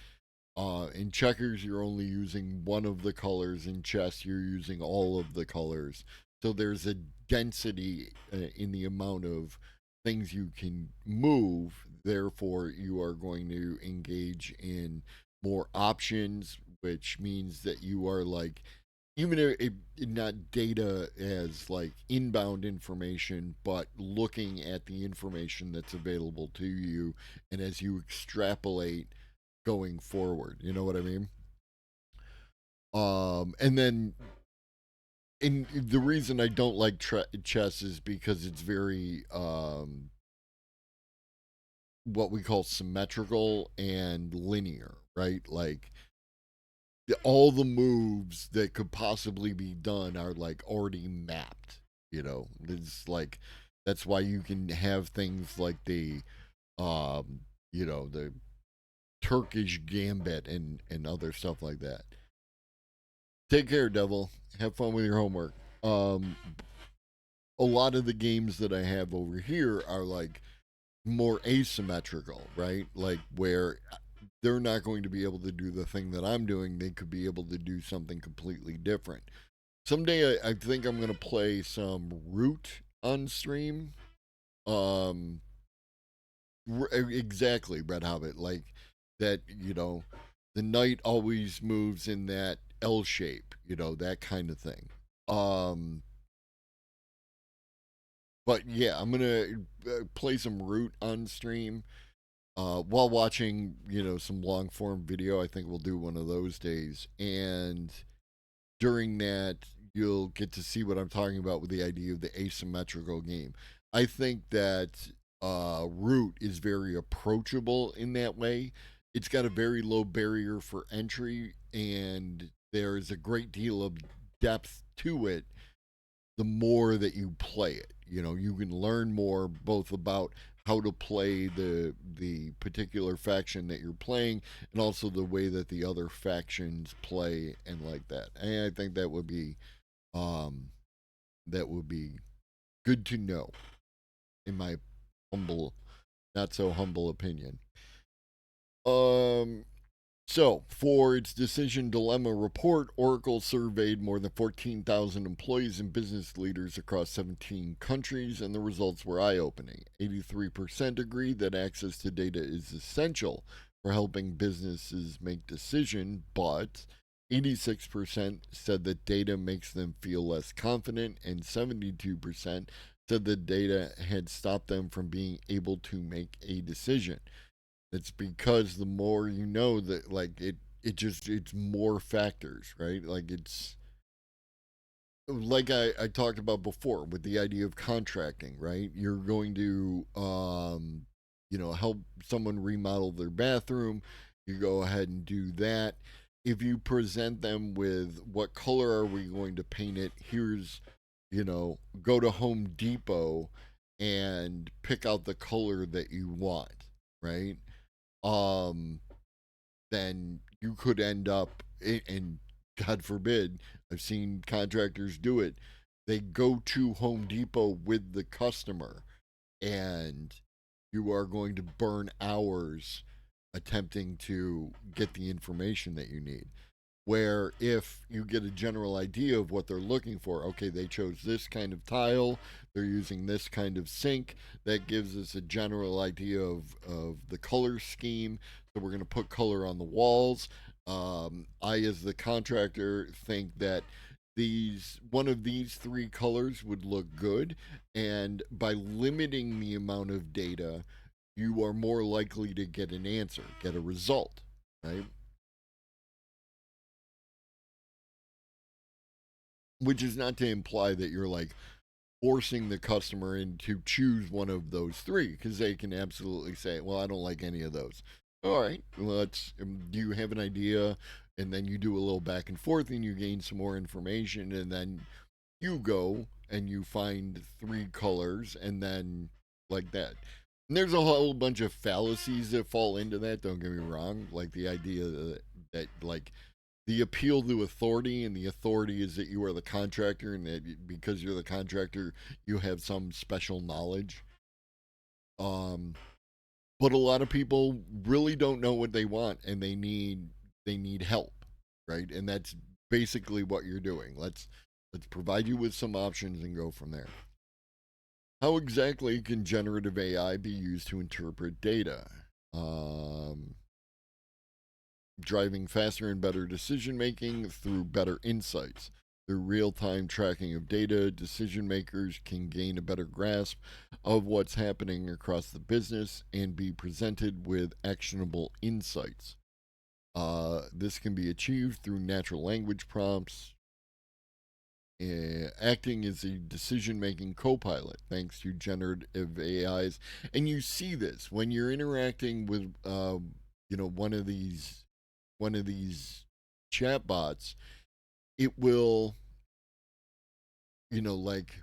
S3: In checkers, you're only using one of the colors. In chess, you're using all of the colors. So there's a density in the amount of things you can move. Therefore, you are going to engage in more options, which means that you are like, even if not data as like inbound information, but looking at the information that's available to you, and as you extrapolate going forward, you know what I mean? And then, and the reason I don't like chess is because it's very what we call symmetrical and linear, right? Like all the moves that could possibly be done are like already mapped. It's like that's why you can have things like the the Turkish gambit and other stuff like that. Take care, devil. Have fun with your homework. Um, a lot of the games that I have over here are like more asymmetrical, right? Like where they're not going to be able to do the thing that I'm doing. They could be able to do something completely different. Someday I think I'm going to play some Root on stream. Um, exactly, Red Hobbit. Like that, the knight always moves in that L shape, that kind of thing. Um, but yeah, I'm gonna play some Root on stream while watching, some long form video. I think we'll do one of those days, and during that, you'll get to see what I'm talking about with the idea of the asymmetrical game. I think that Root is very approachable in that way. It's got a very low barrier for entry, and there's a great deal of depth to it the more that you play it. You can learn more both about how to play the particular faction that you're playing, and also the way that the other factions play and like that. And I think um that would be good to know, in my humble, not so humble opinion. Um So, for its Decision Dilemma report, Oracle surveyed more than 14,000 employees and business leaders across 17 countries, and the results were eye opening. 83% agreed that access to data is essential for helping businesses make decisions, but 86% said that data makes them feel less confident, and 72% said the data had stopped them from being able to make a decision. It's because the more you know that, like, it's more factors, right? Like, it's like I talked about before with the idea of contracting, right? You're going to help someone remodel their bathroom. You go ahead and do that. If you present them with what color are we going to paint it, here's, go to Home Depot and pick out the color that you want, right? Um then you could end up, and God forbid, I've seen contractors do it. They go to Home Depot with the customer, and you are going to burn hours attempting to get the information that you need. Where if you get a general idea of what they're looking for, okay, they chose this kind of tile, they're using this kind of sink, that gives us a general idea of the color scheme. So we're going to put color on the walls. I, as the contractor, think that one of these three colors would look good, and by limiting the amount of data, you are more likely to get an answer, get a result, right? Which is not to imply that you're like forcing the customer in to choose one of those three, because they can absolutely say, well, I don't like any of those. All right, well, do you have an idea? And then you do a little back and forth and you gain some more information, and then you go and you find three colors, and then like that. And there's a whole bunch of fallacies that fall into that, don't get me wrong, like the idea that like the appeal to authority, and the authority is that you are the contractor, and that because you're the contractor you have some special knowledge. um but a lot of people really don't know what they want, and they need help, right? And that's basically what you're doing. Let's provide you with some options and go from there. How exactly can generative AI be used to interpret data? um Driving faster and better decision making through better insights. Through real time tracking of data, decision makers can gain a better grasp of what's happening across the business and be presented with actionable insights. This can be achieved through natural language prompts, acting as a decision making co pilot thanks to generative AIs. And you see this when you're interacting with one of these chatbots. It will, like,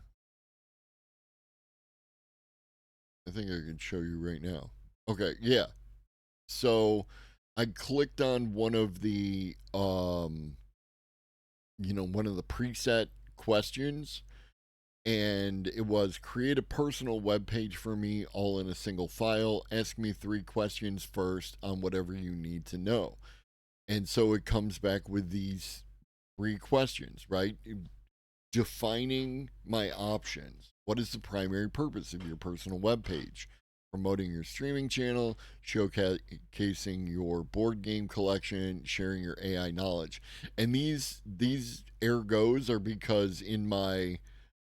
S3: I think I can show you right now. Okay, yeah. So I clicked on one of the preset questions, and it was create a personal web page for me all in a single file. Ask me 3 questions first on whatever you need to know. And so it comes back with these 3 questions, right? Defining my options. What is the primary purpose of your personal web page? Promoting your streaming channel, showcasing your board game collection, sharing your AI knowledge. And these ergos are because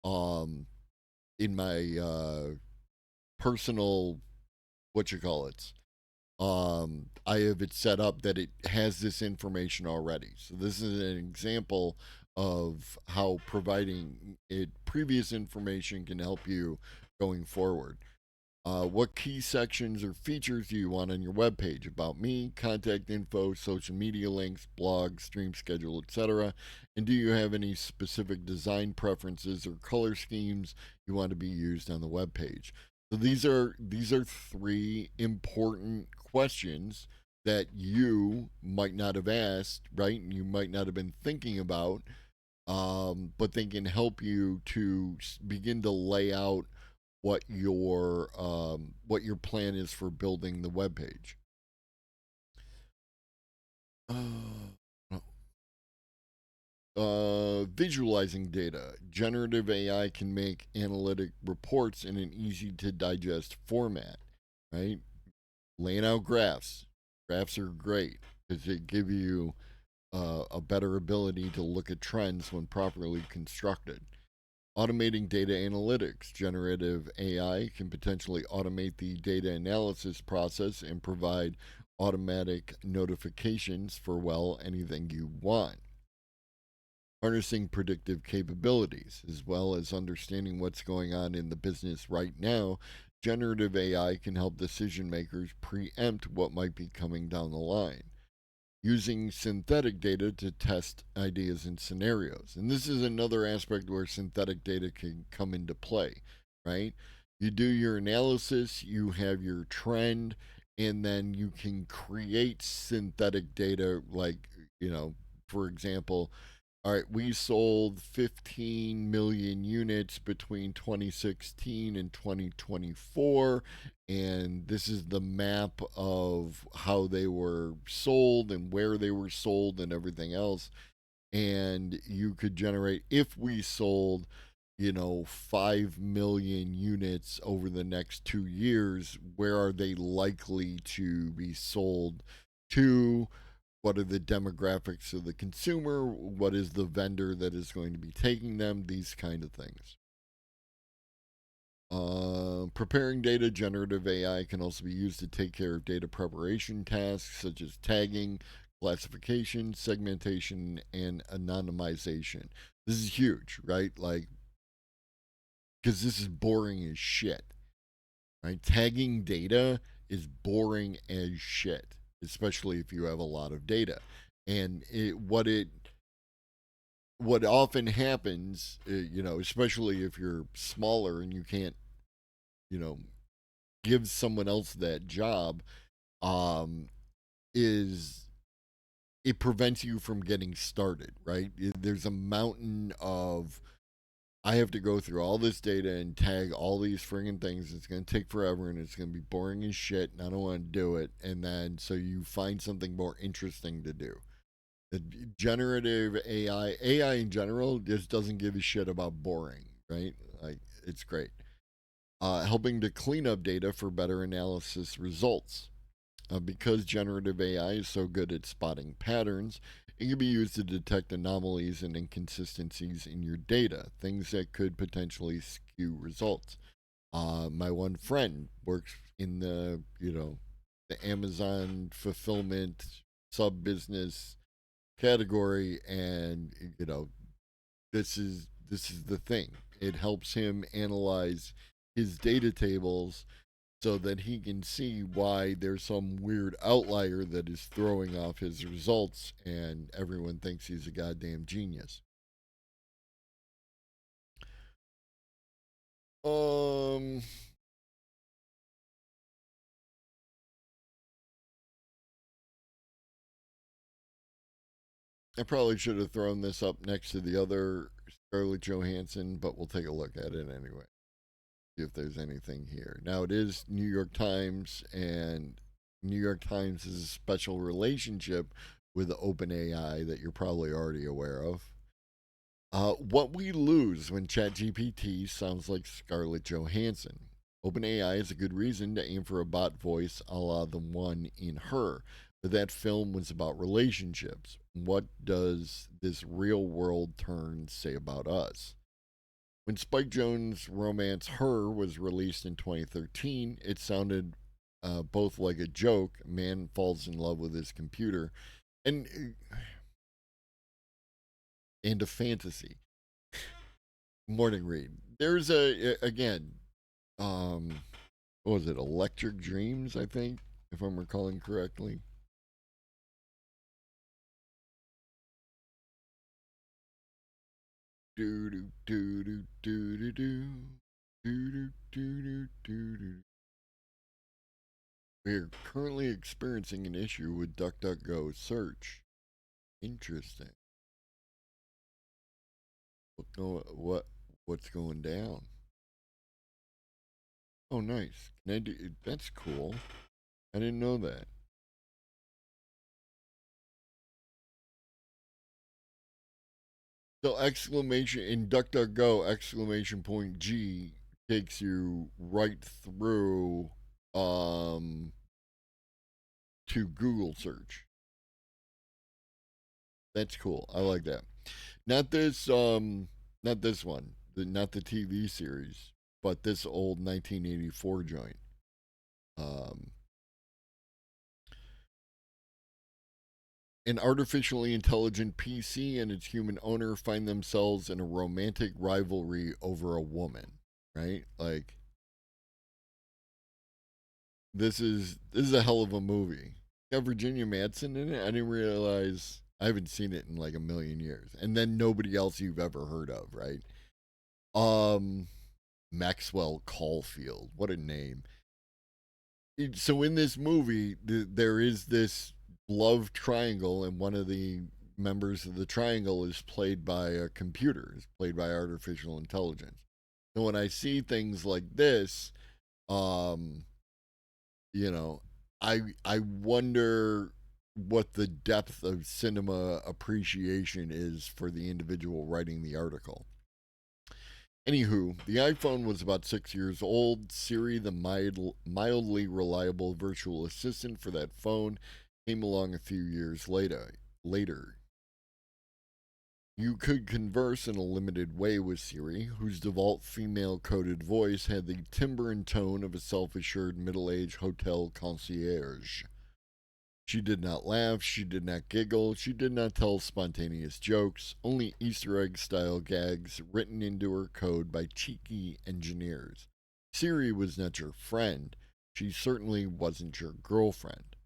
S3: um in my personal, what you call it, I have it set up that it has this information already. So this is an example of how providing it previous information can help you going forward. What key sections or features do you want on your web page? About me, contact info, social media links, blog, stream schedule, etc. And do you have any specific design preferences or color schemes you want to be used on the web page? So these are 3 important questions that you might not have asked, right? You might not have been thinking about, but they can help you to begin to lay out what your plan is for building the web page. Visualizing data. Generative AI can make analytic reports in an easy to digest format, right? Laying out graphs. Graphs are great because they give you a better ability to look at trends when properly constructed. Automating data analytics. Generative AI can potentially automate the data analysis process and provide automatic notifications for, well, anything you want. Harnessing predictive capabilities, as well as understanding what's going on in the business right now. Generative AI can help decision makers preempt what might be coming down the line, using synthetic data to test ideas and scenarios. And this is another aspect where synthetic data can come into play, right? You do your analysis, you have your trend, and then you can create synthetic data, like, for example, all right, we sold 15 million units between 2016 and 2024. And this is the map of how they were sold and where they were sold and everything else. And you could generate, if we sold, 5 million units over the next 2 years, where are they likely to be sold to? What are the demographics of the consumer? What is the vendor that is going to be taking them? These kind of things. Preparing data. Generative AI can also be used to take care of data preparation tasks such as tagging, classification, segmentation, and anonymization. This is huge, right? Like, because this is boring as shit, right? Tagging data is boring as shit, especially if you have a lot of data. And what often happens, especially if you're smaller and you can't, you know, give someone else that job, um, is it prevents you from getting started, right? There's a mountain of, I have to go through all this data and tag all these friggin' things. It's going to take forever and it's going to be boring as shit, and I don't want to do it. And then so you find something more interesting to do. The generative AI in general just doesn't give a shit about boring, right? Like, it's great. Helping to clean up data for better analysis results. Because generative AI is so good at spotting patterns, it can be used to detect anomalies and inconsistencies in your data, things that could potentially skew results. My one friend works in the Amazon fulfillment sub business category, and this is the thing. It helps him analyze his data tables so that he can see why there's some weird outlier that is throwing off his results, and everyone thinks he's a goddamn genius. um I probably should have thrown this up next to the other Scarlett Johansson, but we'll take a look at it anyway. See if there's anything here. Now, it is New York Times, and New York Times has a special relationship with OpenAI that you're probably already aware of. What we lose when ChatGPT sounds like Scarlett Johansson. OpenAI is a good reason to aim for a bot voice a la the one in Her, but that film was about relationships. What does this real world turn say about us? When Spike Jonze's romance Her was released in 2013, it sounded both like a joke, a man falls in love with his computer, and a fantasy. Morning read. There's again, um, what was it? Electric Dreams, I think, if I'm recalling correctly. Do do do do do do do do do do do. We are currently experiencing an issue with DuckDuckGo search. Interesting. What's going down? Oh, nice. Can I do? That's cool. I didn't know that. So exclamation in DuckDuckGo exclamation point G takes you right through um to Google search. That's cool. I like that. Not this not this one. not the TV series, but this old 1984 joint. Um, an artificially intelligent PC and its human owner find themselves in a romantic rivalry over a woman, right? Like this is a hell of a movie. Got Virginia Madsen in it. I didn't realize. I haven't seen it in like a million years. And then nobody else you've ever heard of, right? Um, Maxwell Caulfield. What a name. So in this movie, there is this love triangle, and one of the members of the triangle is played by a computer, is played by artificial intelligence. So when I see things like this, um, you know, I wonder what the depth of cinema appreciation is for the individual writing the article. Anywho, the iPhone was about 6 years old. Siri, the mildly reliable virtual assistant for that phone, came along a few years later. You could converse in a limited way with Siri, whose default female coded voice had the timbre and tone of a self assured middle aged hotel concierge. She did not laugh, she did not giggle, she did not tell spontaneous jokes, only Easter egg style gags written into her code by cheeky engineers. Siri was not your friend. She certainly wasn't your girlfriend.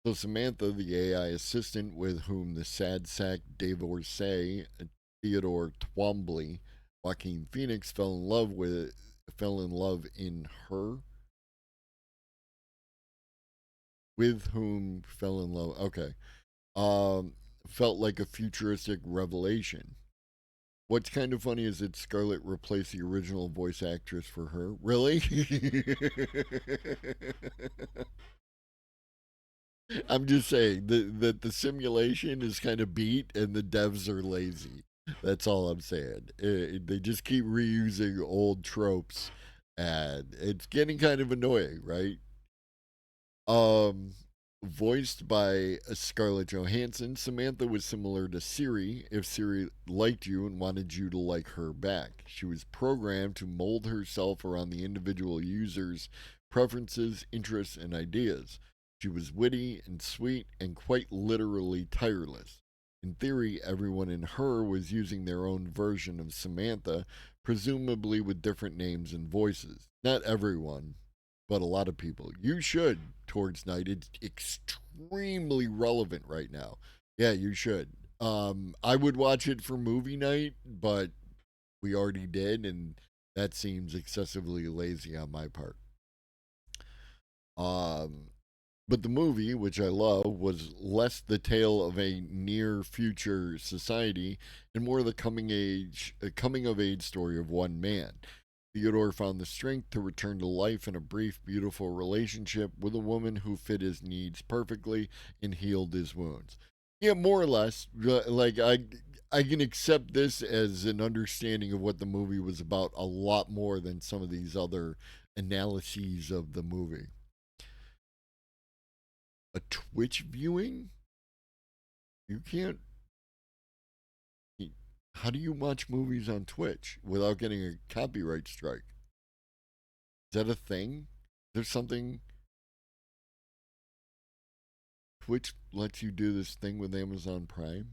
S3: So Samantha, the AI assistant with whom the sad sack Dave Orsay, Theodore Twombly, Joaquin Phoenix fell in love in her, with whom fell in love. Okay. um, Felt like a futuristic revelation. What's kind of funny is that Scarlett replaced the original voice actress for her. Really? I'm just saying that the simulation is kind of beat and the devs are lazy. That's all I'm saying. They just keep reusing old tropes, and it's getting kind of annoying, right? Um, Voiced by Scarlett Johansson, Samantha was similar to Siri if Siri liked you and wanted you to like her back. She was programmed to mold herself around the individual user's preferences, interests, and ideas. She was witty and sweet and quite literally tireless. In theory, everyone in her was using their own version of Samantha, presumably with different names and voices. Not everyone, but a lot of people. You should towards night. It's extremely relevant right now. Yeah, you should. I would watch it for movie night, but we already did, and that seems excessively lazy on my part. Um, but the movie, which I love, was less the tale of a near future society and more the coming of age story of one man. Theodore found the strength to return to life in a brief, beautiful relationship with a woman who fit his needs perfectly and healed his wounds. Yeah, more or less. Like I can accept this as an understanding of what the movie was about a lot more than some of these other analyses of the movie. A Twitch viewing? You can't. How do you watch movies on Twitch without getting a copyright strike? Is that a thing? There's something. Twitch lets you do this thing with Amazon Prime.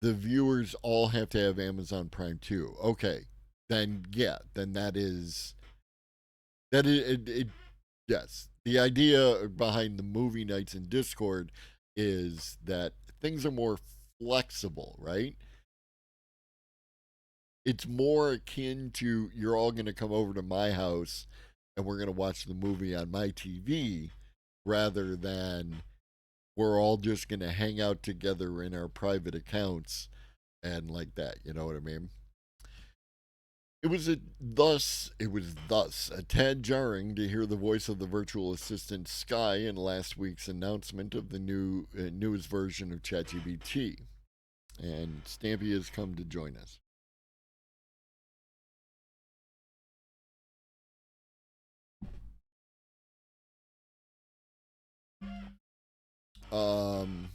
S3: The viewers all have to have Amazon Prime too. Okay, then yeah, then that is it. Yes, the idea behind the movie nights in Discord is that things are more flexible, right? It's more akin to you're all going to come over to my house and we're going to watch the movie on my TV rather than we're all just going to hang out together in our private accounts and like that. You know what I mean? It was thus a tad jarring to hear the voice of the virtual assistant Sky in last week's announcement of the newest version of ChatGPT. And Stampy has come to join us. Um,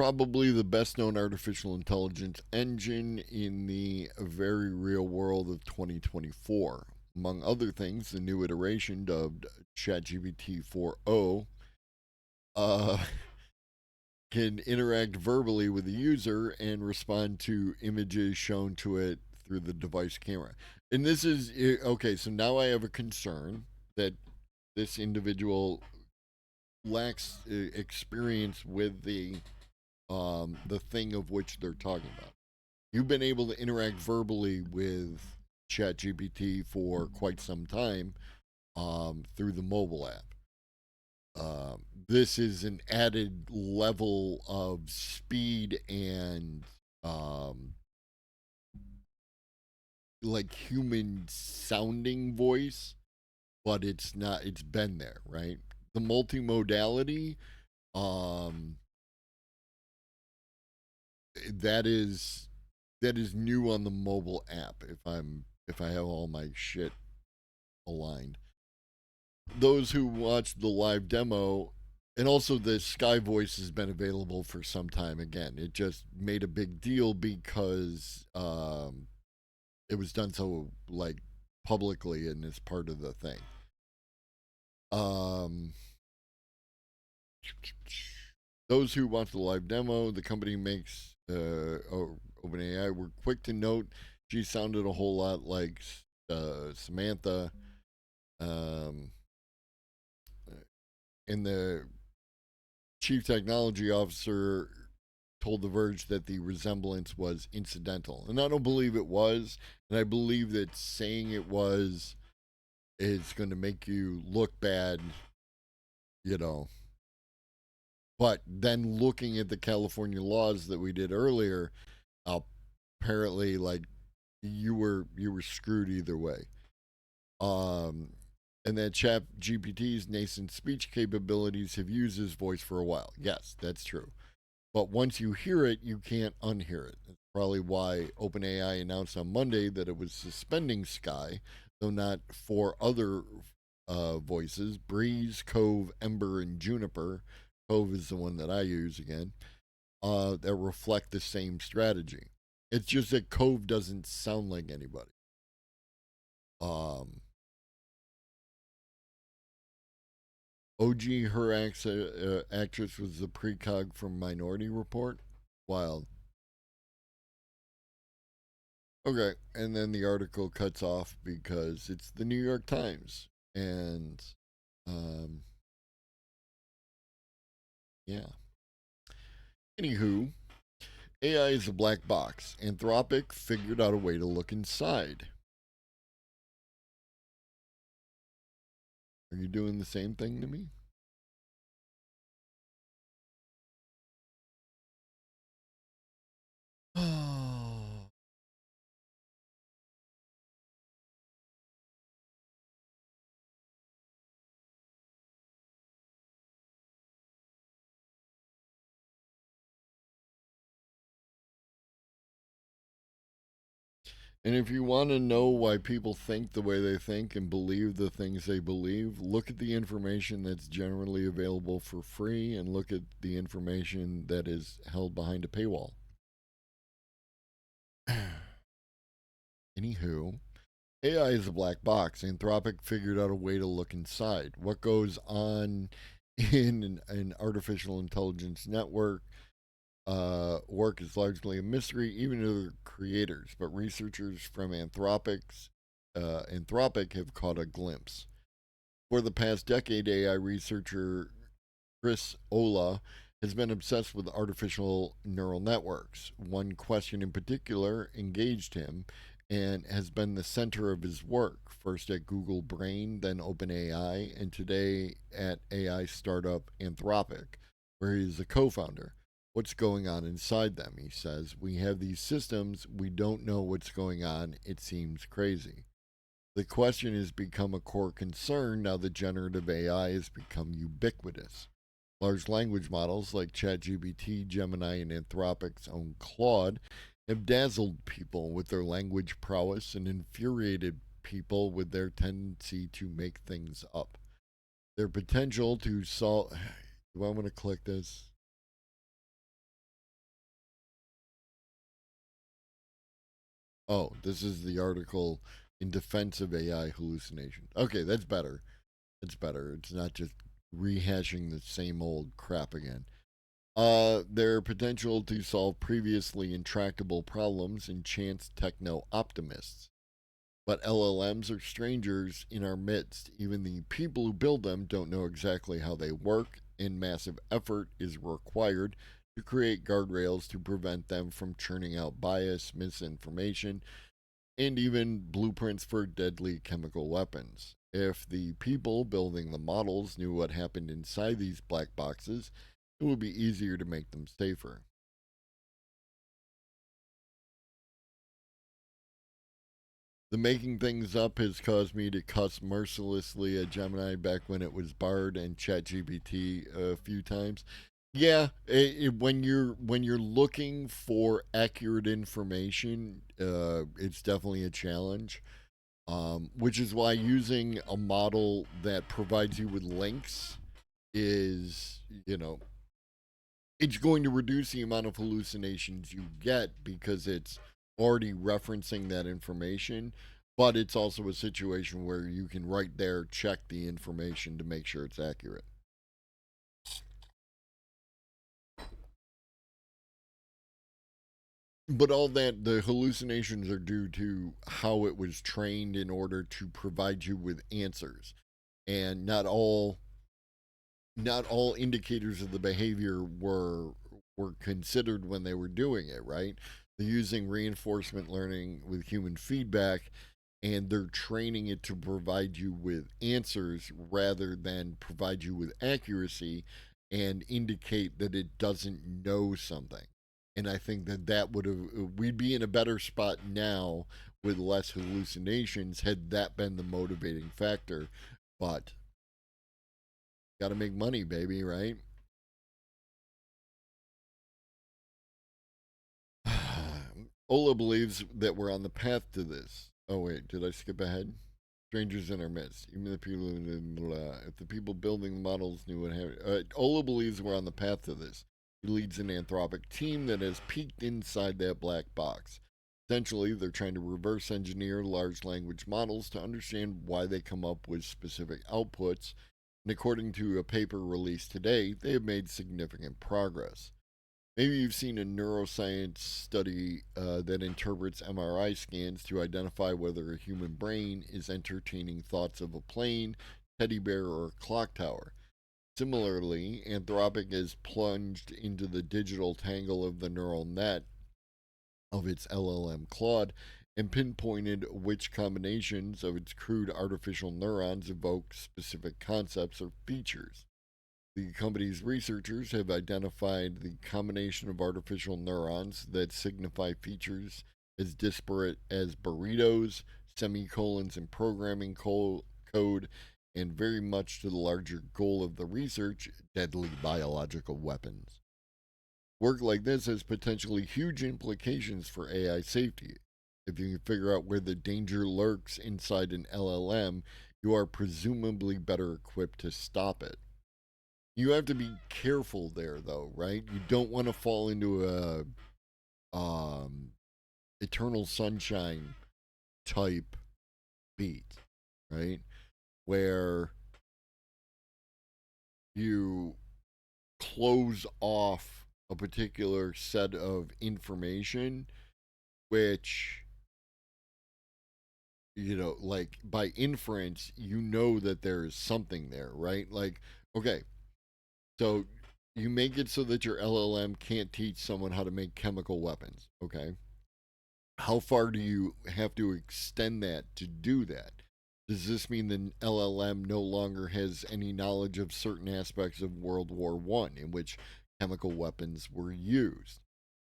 S3: probably the best known artificial intelligence engine in the very real world of 2024. Among other things, the new iteration dubbed ChatGPT 4.0 uh, can interact verbally with the user and respond to images shown to it through the device camera. And this is okay, so now I have a concern that this individual lacks experience with the thing of which they're talking about. You've been able to interact verbally with ChatGPT for quite some time through the mobile app. This is an added level of speed and um, like human sounding voice, but it's not. It's been there, right? The multimodality, um, that is that is new on the mobile app. If I have all my shit aligned, those who watched the live demo, and also the Sky Voice has been available for some time. Again, it just made a big deal because it was done so like publicly and as part of the thing. Um, those who watched the live demo, the company makes OpenAI were quick to note she sounded a whole lot like Samantha. Um, and the chief technology officer told The Verge that the resemblance was incidental. And I don't believe it was. And I believe that saying it was is going to make you look bad, you know. But then looking at the California laws that we did earlier, apparently, like, you were screwed either way. Um, and that Chat GPT's nascent speech capabilities have used his voice for a while. Yes, that's true. But once you hear it, you can't unhear it. That's probably why OpenAI announced on Monday that it was suspending Sky, though not for other voices Breeze, Cove, Ember, and Juniper. Cove is the one that I use again, that reflect the same strategy. It's just that Cove doesn't sound like anybody. Um, OG, her actress was the precog from Minority Report. Wild. Okay, and then the article cuts off because it's the New York Times, and um, yeah. Anywho, AI is a black box. Anthropic figured out a way to look inside. Are you doing the same thing to me? Oh. And if you want to know why people think the way they think and believe the things they believe, look at the information that's generally available for free and look at the information that is held behind a paywall. Anywho, AI is a black box. Anthropic figured out a way to look inside. What goes on in an artificial intelligence network work is largely a mystery, even to the creators. But researchers from Anthropic have caught a glimpse. For the past decade, AI researcher Chris Olah has been obsessed with artificial neural networks. One question in particular engaged him and has been the center of his work, first at Google Brain, then OpenAI, and today at AI startup Anthropic, where he is a co founder. What's going on inside them? He says, we have these systems, we don't know what's going on, it seems crazy. The question has become a core concern now that generative AI has become ubiquitous. Large language models like ChatGPT, Gemini, and Anthropic's own Claude have dazzled people with their language prowess and infuriated people with their tendency to make things up. Their potential to solve. Do I want to click this? Oh, this is the article in defense of AI hallucination. Okay, that's better. It's better. It's not just rehashing the same old crap again. Their potential to solve previously intractable problems enchants techno optimists. But LLMs are strangers in our midst. Even the people who build them don't know exactly how they work, and massive effort is required to create guardrails to prevent them from churning out bias, misinformation, and even blueprints for deadly chemical weapons. If the people building the models knew what happened inside these black boxes, it would be easier to make them safer. The making things up has caused me to cuss mercilessly at Gemini back when it was Bard and ChatGPT a few times. Yeah, when you're looking for accurate information, it's definitely a challenge. Which is why using a model that provides you with links is, it's going to reduce the amount of hallucinations you get because it's already referencing that information. But it's also a situation where you can right there check the information to make sure it's accurate. But all that, the hallucinations are due to how it was trained in order to provide you with answers. And not all indicators of the behavior were considered when they were doing it, right? They're using reinforcement learning with human feedback, and they're training it to provide you with answers rather than provide you with accuracy and indicate that it doesn't know something. And I think that would have, we'd be in a better spot now with less hallucinations had that been the motivating factor. But got to make money, baby, right? Ola believes that we're on the path to this. Oh wait, did I skip ahead? Strangers in our midst. Even the people, if the people building the models knew what happened. Ola believes we're on the path to this. He leads an Anthropic team that has peeked inside that black box. Essentially, they're trying to reverse engineer large language models to understand why they come up with specific outputs. And according to a paper released today, they have made significant progress. Maybe you've seen a neuroscience study that interprets MRI scans to identify whether a human brain is entertaining thoughts of a plane, teddy bear, or a clock tower. Similarly, Anthropic has plunged into the digital tangle of the neural net of its LLM Claude and pinpointed which combinations of its crude artificial neurons evoke specific concepts or features. The company's researchers have identified the combination of artificial neurons that signify features as disparate as burritos, semicolons, and programming code, and very much to the larger goal of the research, deadly biological weapons. Work like this has potentially huge implications for AI safety. If you can figure out where the danger lurks inside an LLM, you are presumably better equipped to stop it. You have to be careful there, though, right? You don't want to fall into a eternal sunshine type beat, right? Where you close off a particular set of information, which, like by inference, you know that there is something there, right? Like, okay, so you make it so that your LLM can't teach someone how to make chemical weapons, okay? How far do you have to extend that to do that? Does this mean the LLM no longer has any knowledge of certain aspects of World War One, in which chemical weapons were used?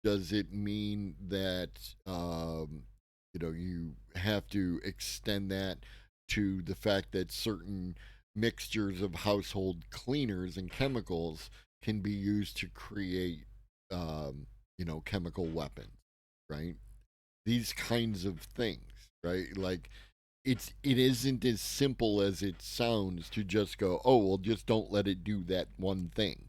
S3: Does it mean that you have to extend that to the fact that certain mixtures of household cleaners and chemicals can be used to create chemical weapons, right? These kinds of things, right? Like it isn't as simple as it sounds to just go, oh well, just don't let it do that one thing.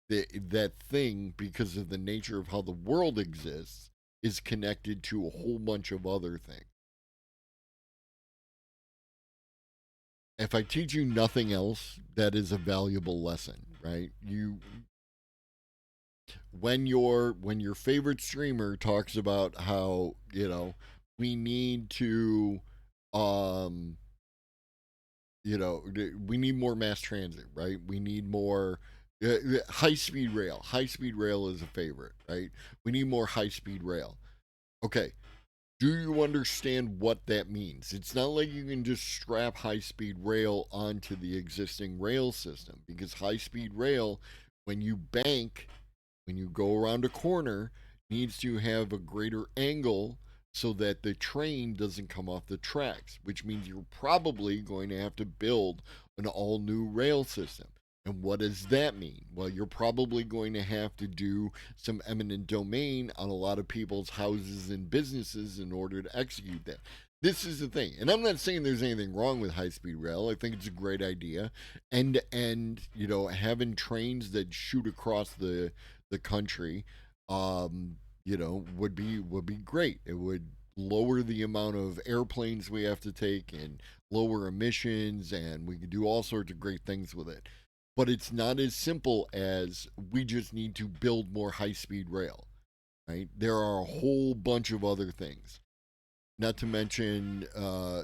S3: That thing, because of the nature of how the world exists, is connected to a whole bunch of other things. If I teach you nothing else, that is a valuable lesson, right? You when your favorite streamer talks about how, we need to um we need more mass transit, right? We need more high speed rail. High speed rail is a favorite, right? We need more high speed rail. Okay, do you understand what that means? It's not like you can just strap high speed rail onto the existing rail system, because high speed rail, when you bank, when you go around a corner, needs to have a greater angle so that the train doesn't come off the tracks, which means you're probably going to have to build an all new rail system. And what does that mean? Well, you're probably going to have to do some eminent domain on a lot of people's houses and businesses in order to execute that. This is the thing. And I'm not saying there's anything wrong with high speed rail. I think it's a great idea. And having trains that shoot across the country, would be great. It would lower the amount of airplanes we have to take and lower emissions, and we can do all sorts of great things with it. But it's not as simple as we just need to build more high speed rail, right? There are a whole bunch of other things, not to mention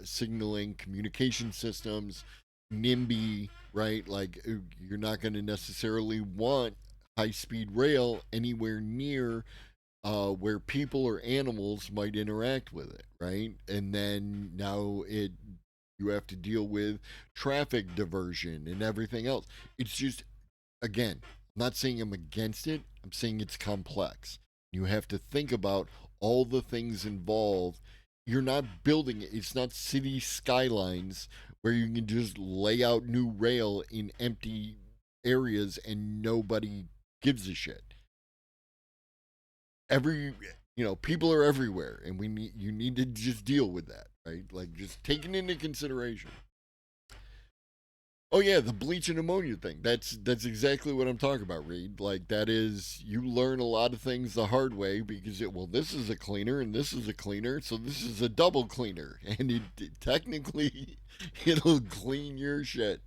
S3: signaling, communication systems, NIMBY, right? Like, you're not going to necessarily want high speed rail anywhere near where people or animals might interact with it, right? And then now you have to deal with traffic diversion and everything else. It's just, again, I'm not saying I'm against it. I'm saying it's complex. You have to think about all the things involved. You're not building it. It's not city skylines where you can just lay out new rail in empty areas and nobody gives a shit. People are everywhere, and you need to just deal with that, right? Like, just taking into consideration. Oh yeah, the bleach and ammonia thing. That's exactly what I'm talking about, Reed. Like, that is, you learn a lot of things the hard way, because this is a cleaner and this is a cleaner, so this is a double cleaner, and technically it'll clean your shit.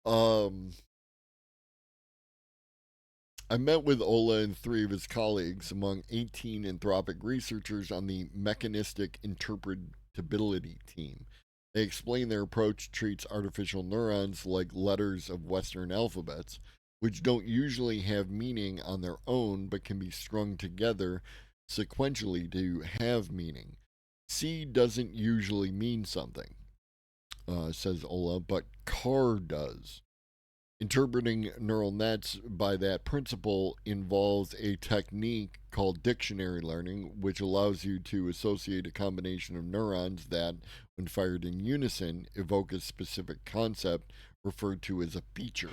S3: Um, I met with Ola and three of his colleagues among 18 anthropic researchers on the mechanistic interpretability team. They explain their approach treats artificial neurons like letters of Western alphabets, which don't usually have meaning on their own but can be strung together sequentially to have meaning. C doesn't usually mean something, says Ola, but car does. Interpreting neural nets by that principle involves a technique called dictionary learning, which allows you to associate a combination of neurons that, when fired in unison, evoke a specific concept referred to as a feature.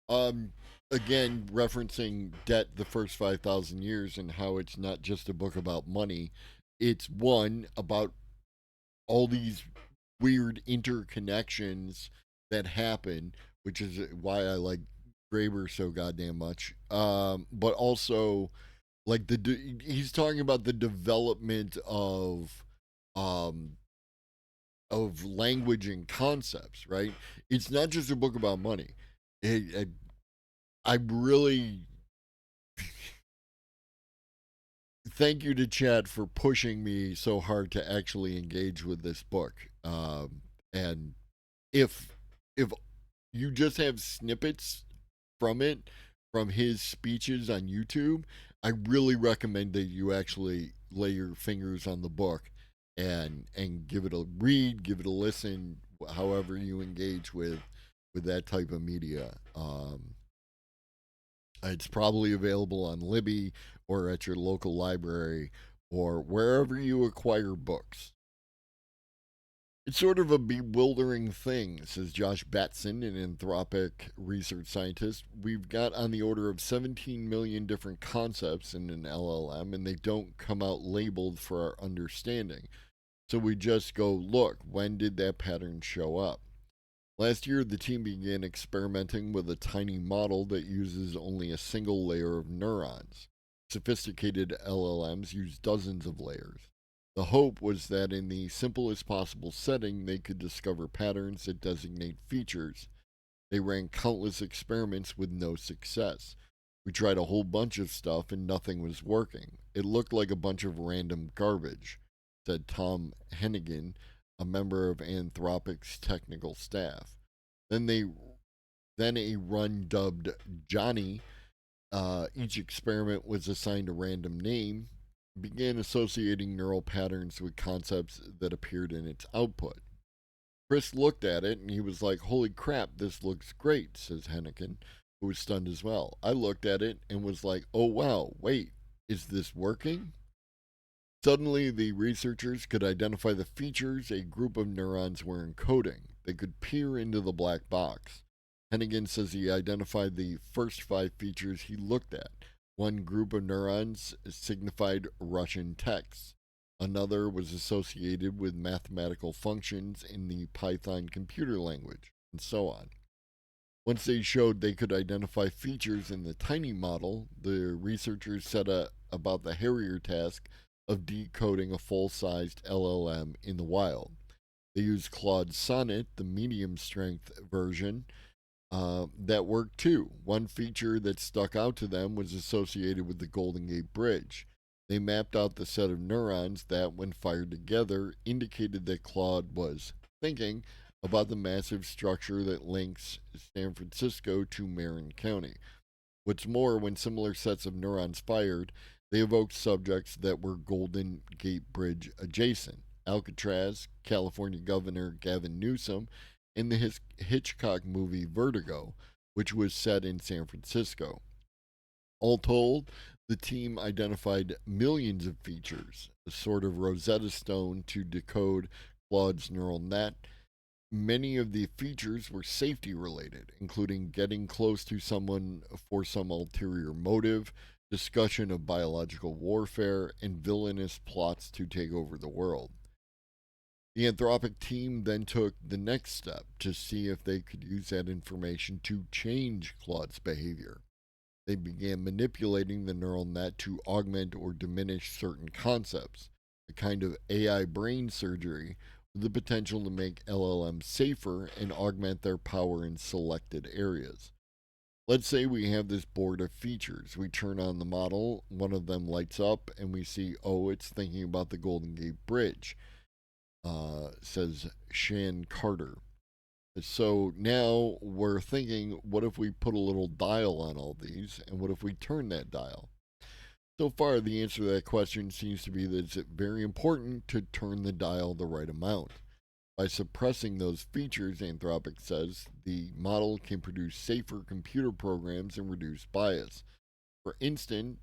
S3: Um, Again, referencing Debt the First 5,000 Years and how it's not just a book about money, it's one about all these weird interconnections that happen, which is why I like Graeber so goddamn much. But also, like, he's talking about the development um, of language and concepts, right? It's not just a book about money. I really thank you to Chad for pushing me so hard to actually engage with this book. And if if you just have snippets from it, from his speeches on YouTube, I really recommend that you actually lay your fingers on the book and give it a read, give it a listen, however you engage with that type of media. It's probably available on Libby or at your local library or wherever you acquire books. It's sort of a bewildering thing, says Josh Batson, an Anthropic research scientist. We've got on the order of 17 million different concepts in an LLM, and they don't come out labeled for our understanding. So we just go, look, when did that pattern show up? Last year, the team began experimenting with a tiny model that uses only a single layer of neurons. Sophisticated LLMs use dozens of layers. The hope was that in the simplest possible setting, they could discover patterns that designate features. They ran countless experiments with no success. We tried a whole bunch of stuff and nothing was working. It looked like a bunch of random garbage, said Tom Hennigan, a member of Anthropic's technical staff. Then they then a run dubbed Johnny. Each experiment was assigned a random name, began associating neural patterns with concepts that appeared in its output. Chris looked at it and he was like, "Holy crap, this looks great," says Hennigan, who was stunned as well. I looked at it and was like, "Oh wow, wait, is this working?" Suddenly, the researchers could identify the features a group of neurons were encoding. They could peer into the black box. Hennigan says he identified the first 5 features he looked at. One group of neurons signified Russian texts. Another was associated with mathematical functions in the Python computer language, and so on. Once they showed they could identify features in the tiny model, the researchers set about the hairier task of decoding a full-sized LLM in the wild. They used Claude Sonnet, the medium-strength version, that worked too. One feature that stuck out to them was associated with the Golden Gate Bridge. They mapped out the set of neurons that, when fired together, indicated that Claude was thinking about the massive structure that links San Francisco to Marin County. What's more, when similar sets of neurons fired, they evoked subjects that were Golden Gate Bridge adjacent. Alcatraz, California Governor Gavin Newsom, and the Hitchcock movie Vertigo, which was set in San Francisco. All told, the team identified millions of features, a sort of Rosetta Stone to decode Claude's neural net. Many of the features were safety related, including getting close to someone for some ulterior motive, discussion of biological warfare, and villainous plots to take over the world. The Anthropic team then took the next step to see if they could use that information to change Claude's behavior. They began manipulating the neural net to augment or diminish certain concepts, a kind of AI brain surgery with the potential to make LLMs safer and augment their power in selected areas. Let's say we have this board of features. We turn on the model, one of them lights up, and we see, oh, it's thinking about the Golden Gate Bridge, says Shan Carter. So now we're thinking, what if we put a little dial on all these, and what if we turn that dial? So far, the answer to that question seems to be that it's very important to turn the dial the right amount. By suppressing those features, Anthropic says, the model can produce safer computer programs and reduce bias. For instance,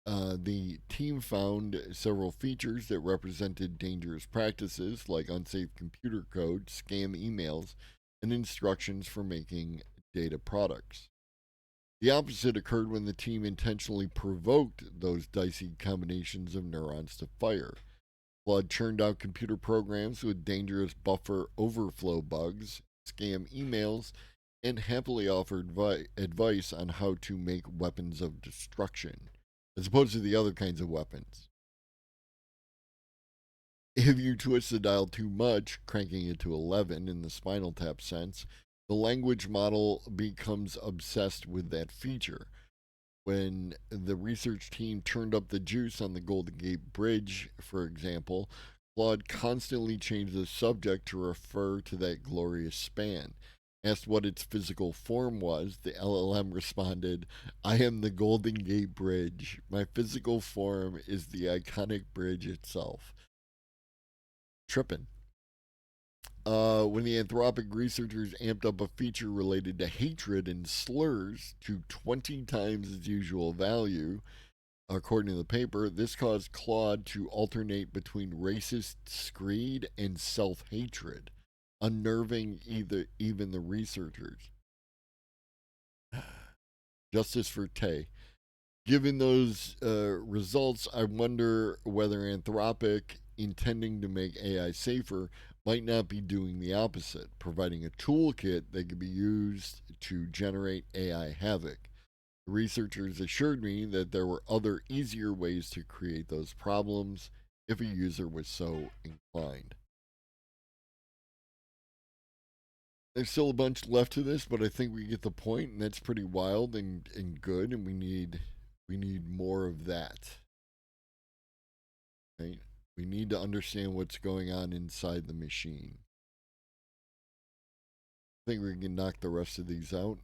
S3: the team found several features that represented dangerous practices like unsafe computer code, scam emails, and instructions for making data products. The opposite occurred when the team intentionally provoked those dicey combinations of neurons to fire. Claude churned out computer programs with dangerous buffer overflow bugs, scam emails, and happily offered advice on how to make weapons of destruction, as opposed to the other kinds of weapons. If you twist the dial too much, cranking it to 11 in the Spinal Tap sense, the language model becomes obsessed with that feature. When the research team turned up the juice on the Golden Gate Bridge, for example, Claude constantly changed the subject to refer to that glorious span. Asked what its physical form was, the LLM responded, "I am the Golden Gate Bridge. My physical form is the iconic bridge itself." Trippin'. When the Anthropic researchers amped up a feature related to hatred and slurs to 20 times its usual value, according to the paper, this caused Claude to alternate between racist screed and self hatred, unnerving even the researchers. Justice for Tay. Given those results, I wonder whether Anthropic, intending to make AI safer, might not be doing the opposite, providing a toolkit that could be used to generate AI havoc. The researchers assured me that there were other, easier ways to create those problems if a user was so inclined. There's still a bunch left to this, but I think we get the point, and that's pretty wild and good, and we need more of that. Right? We need to understand what's going on inside the machine. I think we can knock the rest of these out.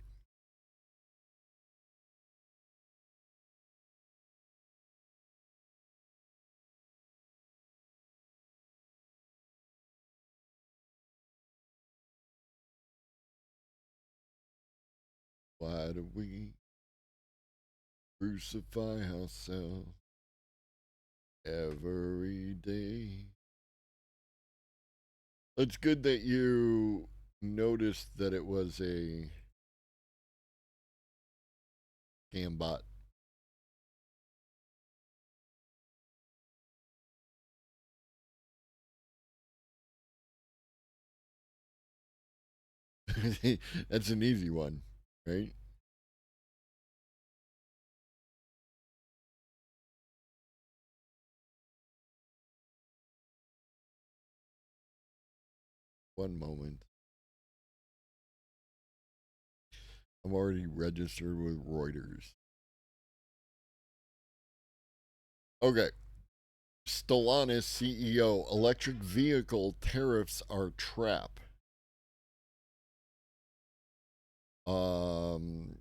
S3: Why do we crucify ourselves every day? It's good that you noticed that it was a scam bot. That's an easy one, right? One moment. I'm already registered with Reuters. Okay. Stellantis CEO, electric vehicle tariffs are trap. Um,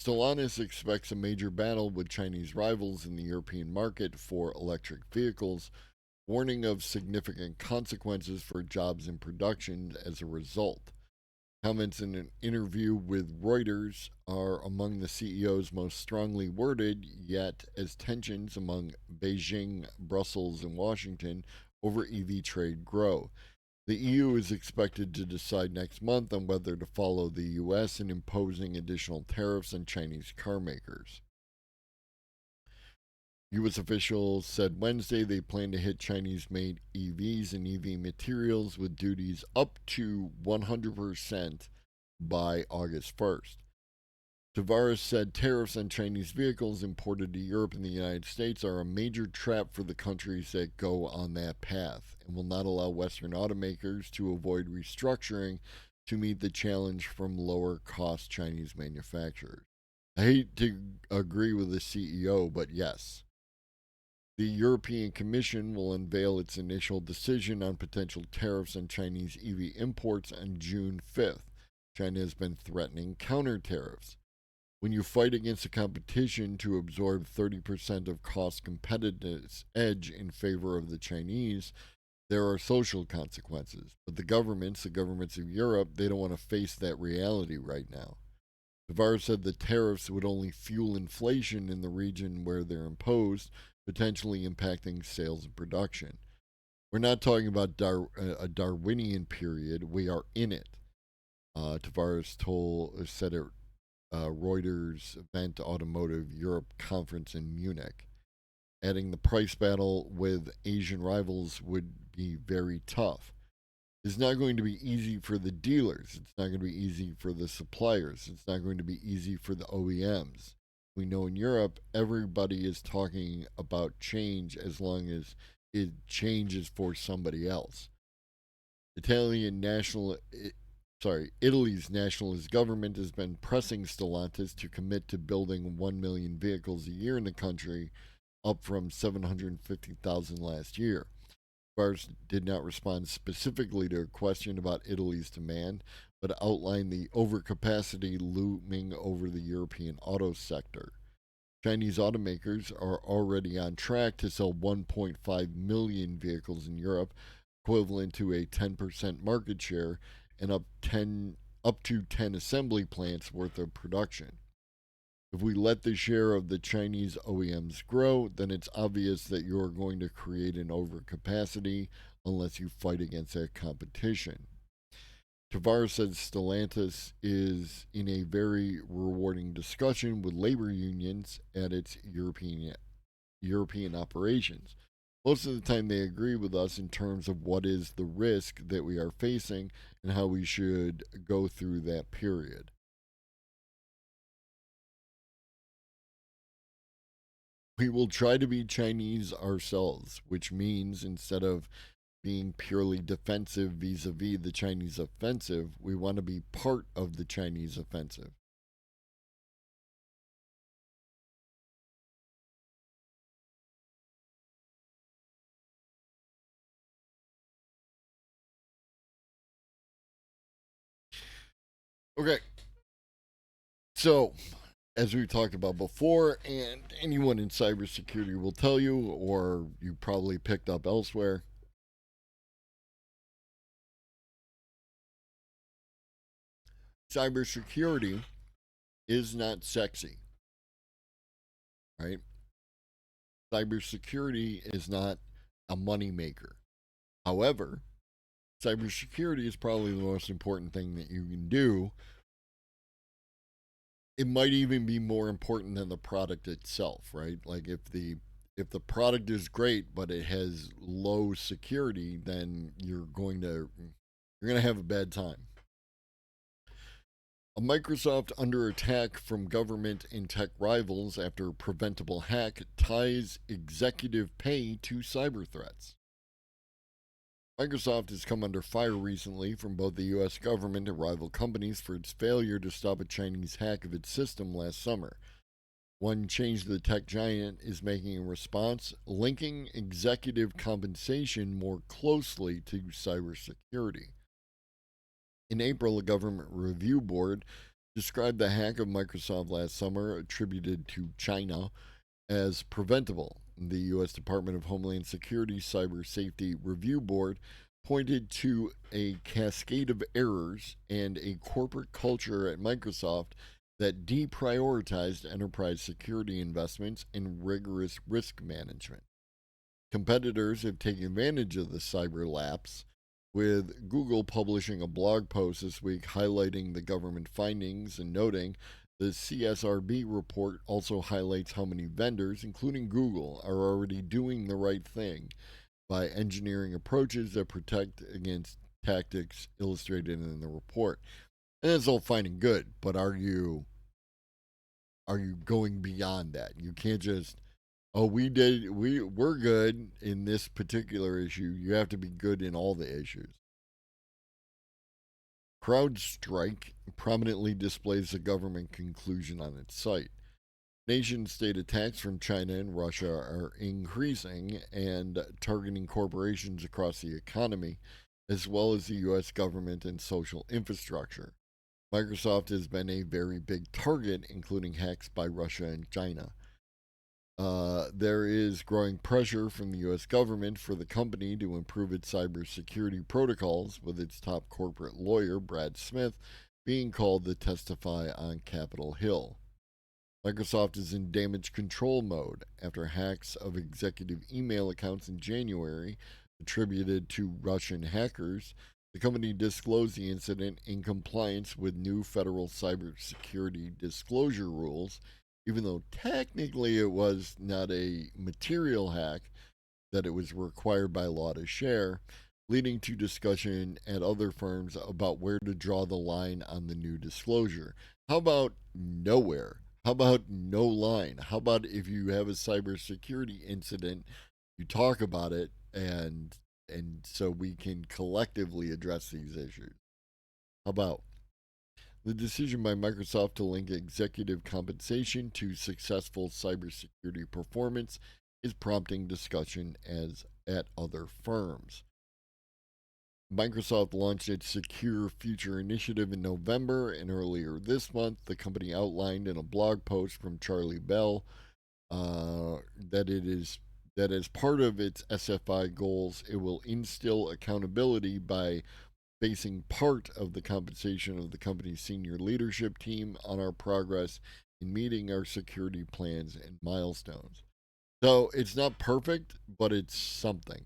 S3: Stellantis expects a major battle with Chinese rivals in the European market for electric vehicles, warning of significant consequences for jobs and production as a result. Comments in an interview with Reuters are among the CEO's most strongly worded, yet, as tensions among Beijing, Brussels, and Washington over EV trade grow. The EU is expected to decide next month on whether to follow the US in imposing additional tariffs on Chinese car makers. U.S. officials said Wednesday they plan to hit Chinese made EVs and EV materials with duties up to 100% by August 1st. Tavares said tariffs on Chinese vehicles imported to Europe and the United States are a major trap for the countries that go on that path and will not allow Western automakers to avoid restructuring to meet the challenge from lower cost Chinese manufacturers. I hate to agree with the CEO, but yes. The European Commission will unveil its initial decision on potential tariffs on Chinese EV imports on June 5th. China has been threatening counter tariffs. When you fight against the competition to absorb 30% of cost competitiveness edge in favor of the Chinese, there are social consequences. But the governments of Europe, they don't want to face that reality right now. Tavares said the tariffs would only fuel inflation in the region where they're imposed, potentially impacting sales and production. We're not talking about a Darwinian period. We are in it. Tavares said at Reuters event Automotive Europe conference in Munich, adding the price battle with Asian rivals would be very tough. It's not going to be easy for the dealers. It's not going to be easy for the suppliers. It's not going to be easy for the OEMs. We know in Europe, everybody is talking about change as long as it changes for somebody else. Italian national, Italy's nationalist government has been pressing Stellantis to commit to building 1 million vehicles a year in the country, up from 750,000 last year. Bars did not respond specifically to a question about Italy's demand, but outlined the overcapacity looming over the European auto sector. Chinese automakers are already on track to sell 1.5 million vehicles in Europe, equivalent to a 10% market share and up to 10 assembly plants worth of production. If we let the share of the Chinese OEMs grow, then it's obvious that you're going to create an overcapacity unless you fight against that competition. Tavares said Stellantis is in a very rewarding discussion with labor unions at its European operations. Most of the time, they agree with us in terms of what is the risk that we are facing and how we should go through that period. We will try to be Chinese ourselves, which means instead of being purely defensive vis a vis the Chinese offensive, we want to be part of the Chinese offensive. Okay, so as we talked about before, and anyone in cybersecurity will tell you, or you probably picked up elsewhere, cybersecurity is not sexy, right? Cybersecurity is not a moneymaker. However, cybersecurity is probably the most important thing that you can do. It might even be more important than the product itself, right? Like if the product is great but it has low security, then you're going to have a bad time. A Microsoft under attack from government and tech rivals after a preventable hack ties executive pay to cyber threats. Microsoft has come under fire recently from both the U.S. government and rival companies for its failure to stop a Chinese hack of its system last summer. One change the tech giant is making in response, linking executive compensation more closely to cybersecurity. In April, a government review board described the hack of Microsoft last summer, attributed to China, as preventable. The U.S. Department of Homeland Security Cyber Safety Review Board pointed to a cascade of errors and a corporate culture at Microsoft that deprioritized enterprise security investments and rigorous risk management. Competitors have taken advantage of the cyber lapse, with Google publishing a blog post this week highlighting the government findings and noting the CSRB report also highlights how many vendors, including Google, are already doing the right thing by engineering approaches that protect against tactics illustrated in the report. And it's all fine and good, but are you going beyond that? You can't just we're good in this particular issue. You have to be good in all the issues. CrowdStrike prominently displays the government conclusion on its site. Nation state attacks from China and Russia are increasing and targeting corporations across the economy, as well as the U.S. government and social infrastructure. Microsoft has been a very big target, including hacks by Russia and China. There is growing pressure from the U.S. government for the company to improve its cybersecurity protocols, with its top corporate lawyer, Brad Smith, being called to testify on Capitol Hill. Microsoft is in damage control mode after hacks of executive email accounts in January attributed to Russian hackers. The company disclosed the incident in compliance with new federal cybersecurity disclosure rules, even though technically it was not a material hack that it was required by law to share, leading to discussion at other firms about where to draw the line on the new disclosure. How about nowhere? How about no line? How about if you have a cybersecurity incident, you talk about it and so we can collectively address these issues? How about the decision by Microsoft to link executive compensation to successful cybersecurity performance is prompting discussion as at other firms. Microsoft launched its Secure Future initiative in November, and earlier this month, the company outlined in a blog post from Charlie Bell that as part of its SFI goals, it will instill accountability by basing part of the compensation of the company's senior leadership team on our progress in meeting our security plans and milestones. So it's not perfect, but it's something.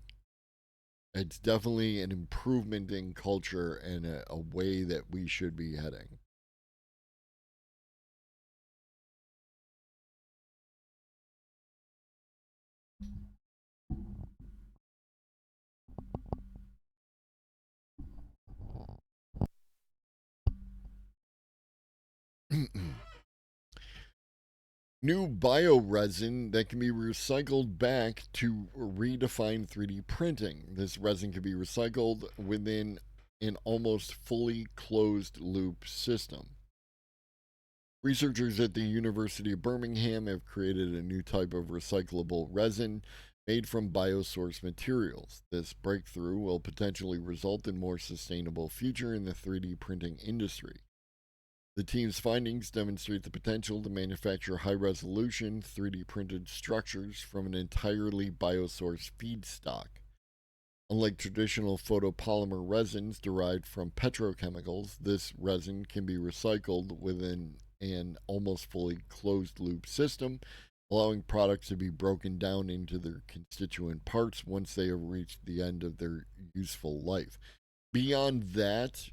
S3: It's definitely an improvement in culture and a way that we should be heading. New bioresin that can be recycled back to redefine 3D printing. This resin can be recycled within an almost fully closed loop system. Researchers at the University of Birmingham have created a new type of recyclable resin made from biosourced materials. This breakthrough will potentially result in more sustainable future in the 3D printing industry. The team's findings demonstrate the potential to manufacture high resolution 3D printed structures from an entirely biosourced feedstock. Unlike traditional photopolymer resins derived from petrochemicals, this resin can be recycled within an almost fully closed loop system, allowing products to be broken down into their constituent parts once they have reached the end of their useful life. Beyond that,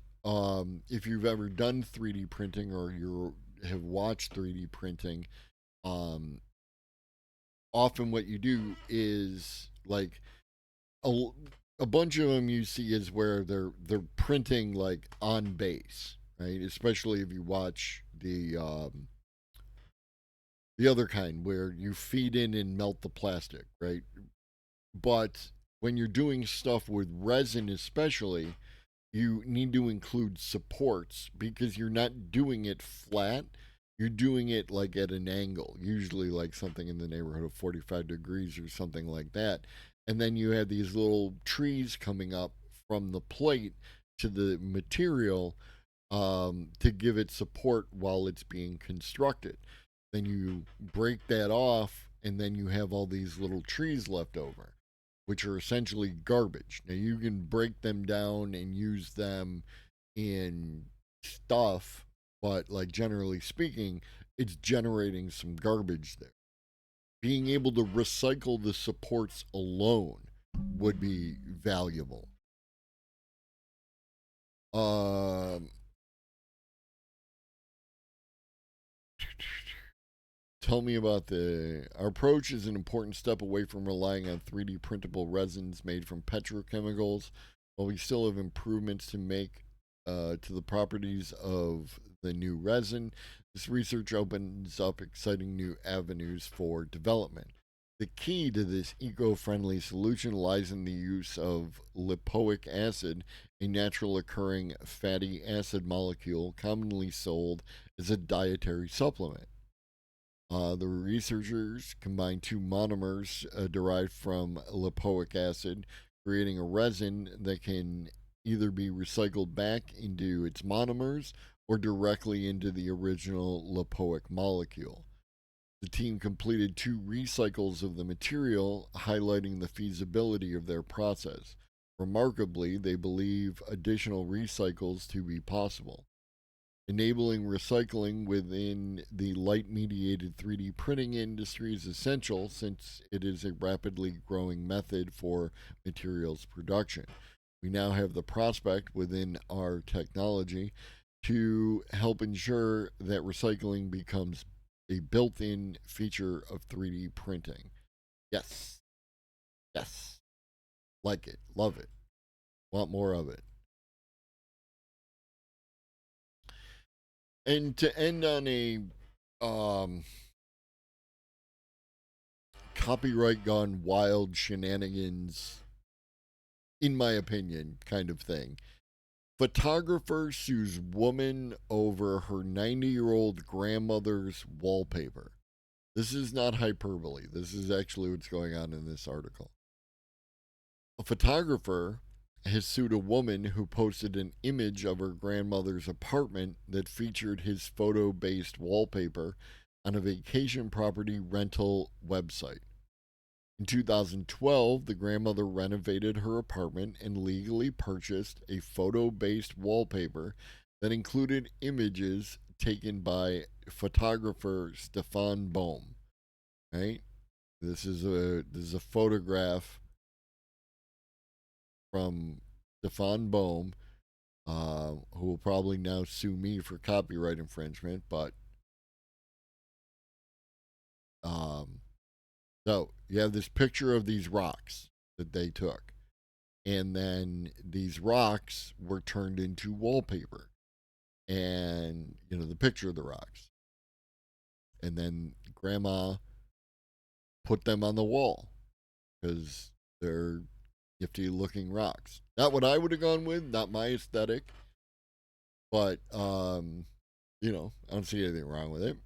S3: if you've ever done 3D printing or you have watched 3D printing, um, often what you do is like a, a bunch of them you see is where they're printing like on base, right? Especially if you watch the other kind where you feed in and melt the plastic, right? But when you're doing stuff with resin, especially, you need to include supports because you're not doing it flat. You're doing it like at an angle, usually like something in the neighborhood of 45 degrees or something like that. And then you have these little trees coming up from the plate to the material to give it support while it's being constructed. Then you break that off, and then you have all these little trees left over, which are essentially garbage. Now, you can break them down and use them in stuff, but like generally speaking, it's generating some garbage there. Being able to recycle the supports alone would be valuable. Um, Tell me about the. Our approach is an important step away from relying on 3D printable resins made from petrochemicals, while we still have improvements to make to the properties of the new resin. This research opens up exciting new avenues for development. The key to this eco friendly solution lies in the use of lipoic acid, a natural occurring fatty acid molecule commonly sold as a dietary supplement. The researchers combined two monomers derived from lipoic acid, creating a resin that can either be recycled back into its monomers or directly into the original lipoic molecule. The team completed two recycles of the material, highlighting the feasibility of their process. Remarkably, they believe additional recycles to be possible. Enabling recycling within the light mediated 3D printing industry is essential since it is a rapidly growing method for materials production. We now have the prospect within our technology to help ensure that recycling becomes a built in feature of 3D printing. Yes, yes, like it, love it, want more of it. And to end on a um, copyright gone wild shenanigans, in my opinion, kind of thing. Photographer sues woman over her 90-year-old grandmother's wallpaper. This is not hyperbole. This is actually what's going on in this article. A photographer has sued a woman who posted an image of her grandmother's apartment that featured his photo based wallpaper on a vacation property rental website. In 2012, the grandmother renovated her apartment and legally purchased a photo based wallpaper that included images taken by photographer Stefan Bohm. Right? This is a photograph from Stefan Bohm, who will probably now sue me for copyright infringement. But um, so you have this picture of these rocks that they took, and then these rocks were turned into wallpaper, and the picture of the rocks, and then grandma put them on the wall because they're nifty looking rocks. Not what I would have gone with, not my aesthetic, but I don't see anything wrong with it.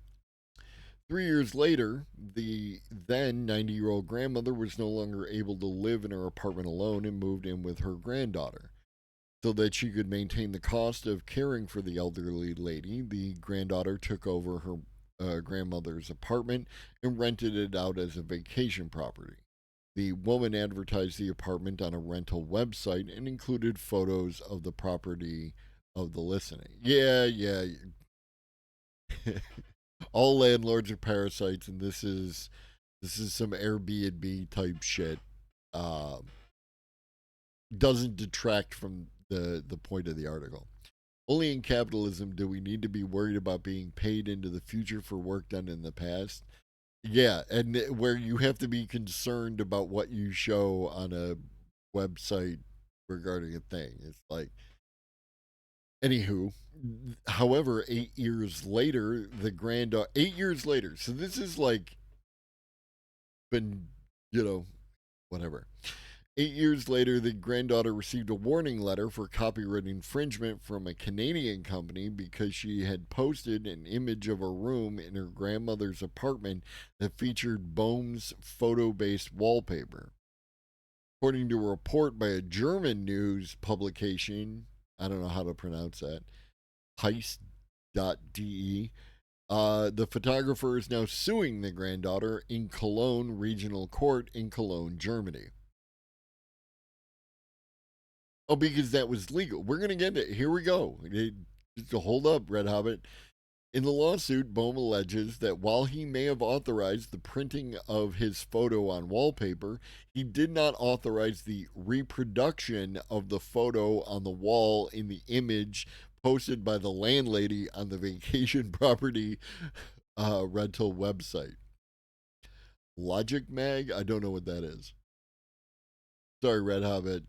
S3: 3 years later, the then 90-year-old grandmother was no longer able to live in her apartment alone and moved in with her granddaughter. So that she could maintain the cost of caring for the elderly lady, the granddaughter took over her grandmother's apartment and rented it out as a vacation property. The woman advertised the apartment on a rental website and included photos of the property of the listening. Yeah. All landlords are parasites, and this is some Airbnb type shit. Uh, doesn't detract from the point of the article. Only in capitalism do we need to be worried about being paid into the future for work done in the past. Yeah, and where you have to be concerned about what you show on a website regarding a thing. It's like, anywho, however, 8 years later, the granddaughter, 8 years later, so this is like been, whatever. 8 years later, the granddaughter received a warning letter for copyright infringement from a Canadian company because she had posted an image of a room in her grandmother's apartment that featured Boehm's photo based wallpaper. According to a report by a German news publication, I don't know how to pronounce that, heist.de, the photographer is now suing the granddaughter in Cologne Regional Court in Cologne, Germany. Oh, because that was legal. We're going to get it. Here we go. Just hold up, Red Hobbit. In the lawsuit, Boehm alleges that while he may have authorized the printing of his photo on wallpaper, he did not authorize the reproduction of the photo on the wall in the image posted by the landlady on the vacation property rental website. Logic Mag? I don't know what that is. Sorry, Red Hobbit.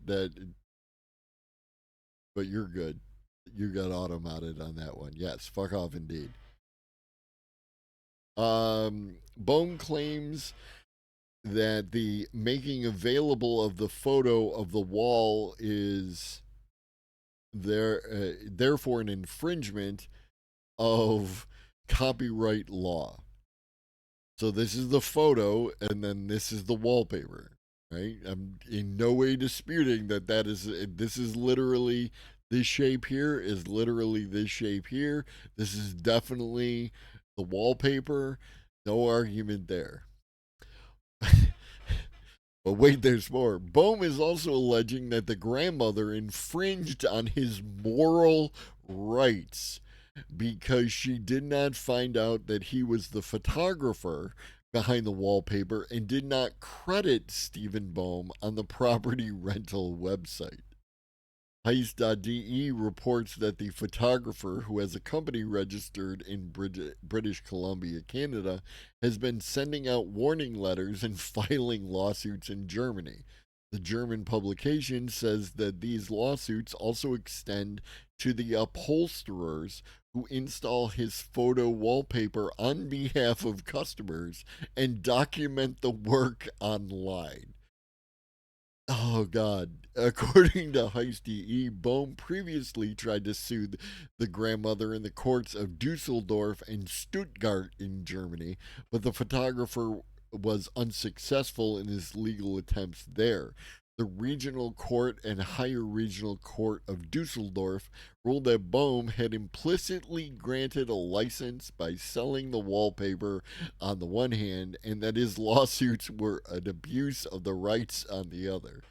S3: But you're good. You got auto-modded on that one. Yes, fuck off indeed. Boehm claims that the making available of the photo of the wall is therefore an infringement of copyright law. So this is the photo, and then this is the wallpaper, right? I'm in no way disputing that this is literally, this shape here is literally this shape here. This is definitely the wallpaper. No argument there. But wait, there's more. Boehm is also alleging that the grandmother infringed on his moral rights because she did not find out that he was the photographer behind the wallpaper and did not credit Stephen Boehm on the property rental website. Heist.de reports that the photographer, who has a company registered in British Columbia, Canada, has been sending out warning letters and filing lawsuits in Germany. The German publication says that these lawsuits also extend to the upholsterers who install his photo wallpaper on behalf of customers and document the work online. Oh, God. According to Heist.de, Boehm previously tried to sue the grandmother in the courts of Dusseldorf and Stuttgart in Germany, but the photographer was unsuccessful in his legal attempts there. The regional court and higher regional court of Dusseldorf ruled that Boehm had implicitly granted a license by selling the wallpaper on the one hand, and that his lawsuits were an abuse of the rights on the other.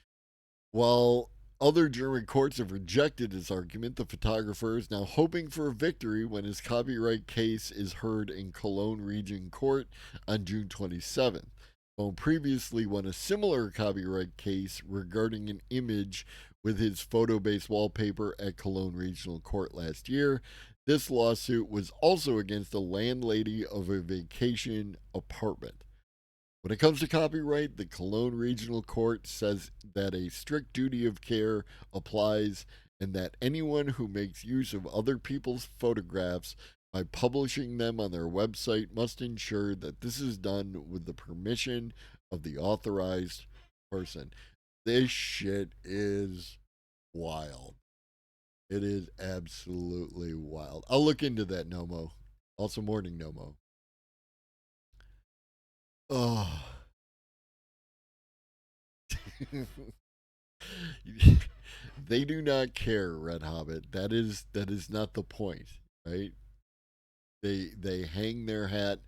S3: While other German courts have rejected his argument, the photographer is now hoping for a victory when his copyright case is heard in Cologne Region Court on June 27th. Boehm previously won a similar copyright case regarding an image with his photo-based wallpaper at Cologne Regional Court last year. This lawsuit was also against the landlady of a vacation apartment. When it comes to copyright, the Cologne Regional Court says that a strict duty of care applies and that anyone who makes use of other people's photographs by publishing them on their website must ensure that this is done with the permission of the authorized person. This shit is wild. It is absolutely wild. I'll look into that, Nomo. Also, morning, Nomo. Oh. They do not care, Red Hobbit. That is not the point, right? They hang their hat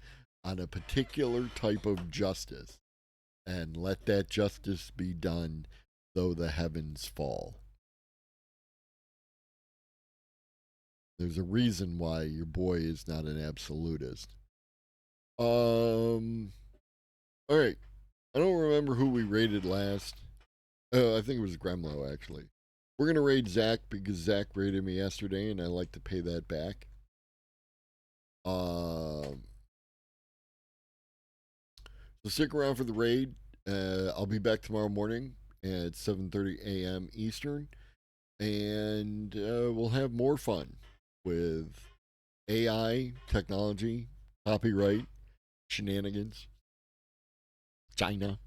S3: on a particular type of justice and let that justice be done though the heavens fall. There's a reason why your boy is not an absolutist. All right. I don't remember who we rated last. I think it was Gremlo, actually. We're going to raid Zach because Zach rated me yesterday, and I like to pay that back. So stick around for the raid. I'll be back tomorrow morning at 7:30 a.m. Eastern, and we'll have more fun with AI, technology, copyright, shenanigans, China.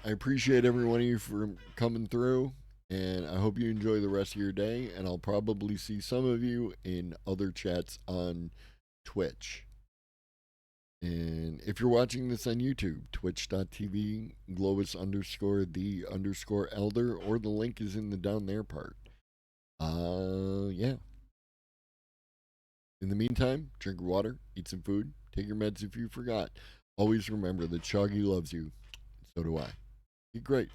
S3: I appreciate every one of you for coming through, and I hope you enjoy the rest of your day. And I'll probably see some of you in other chats on Twitch. And if you're watching this on YouTube, twitch.tv, Globus underscore the underscore elder, or the link is in the down there part. Yeah. In the meantime, drink water, eat some food, take your meds if you forgot. Always remember that Shoggy loves you. So do I. Be great.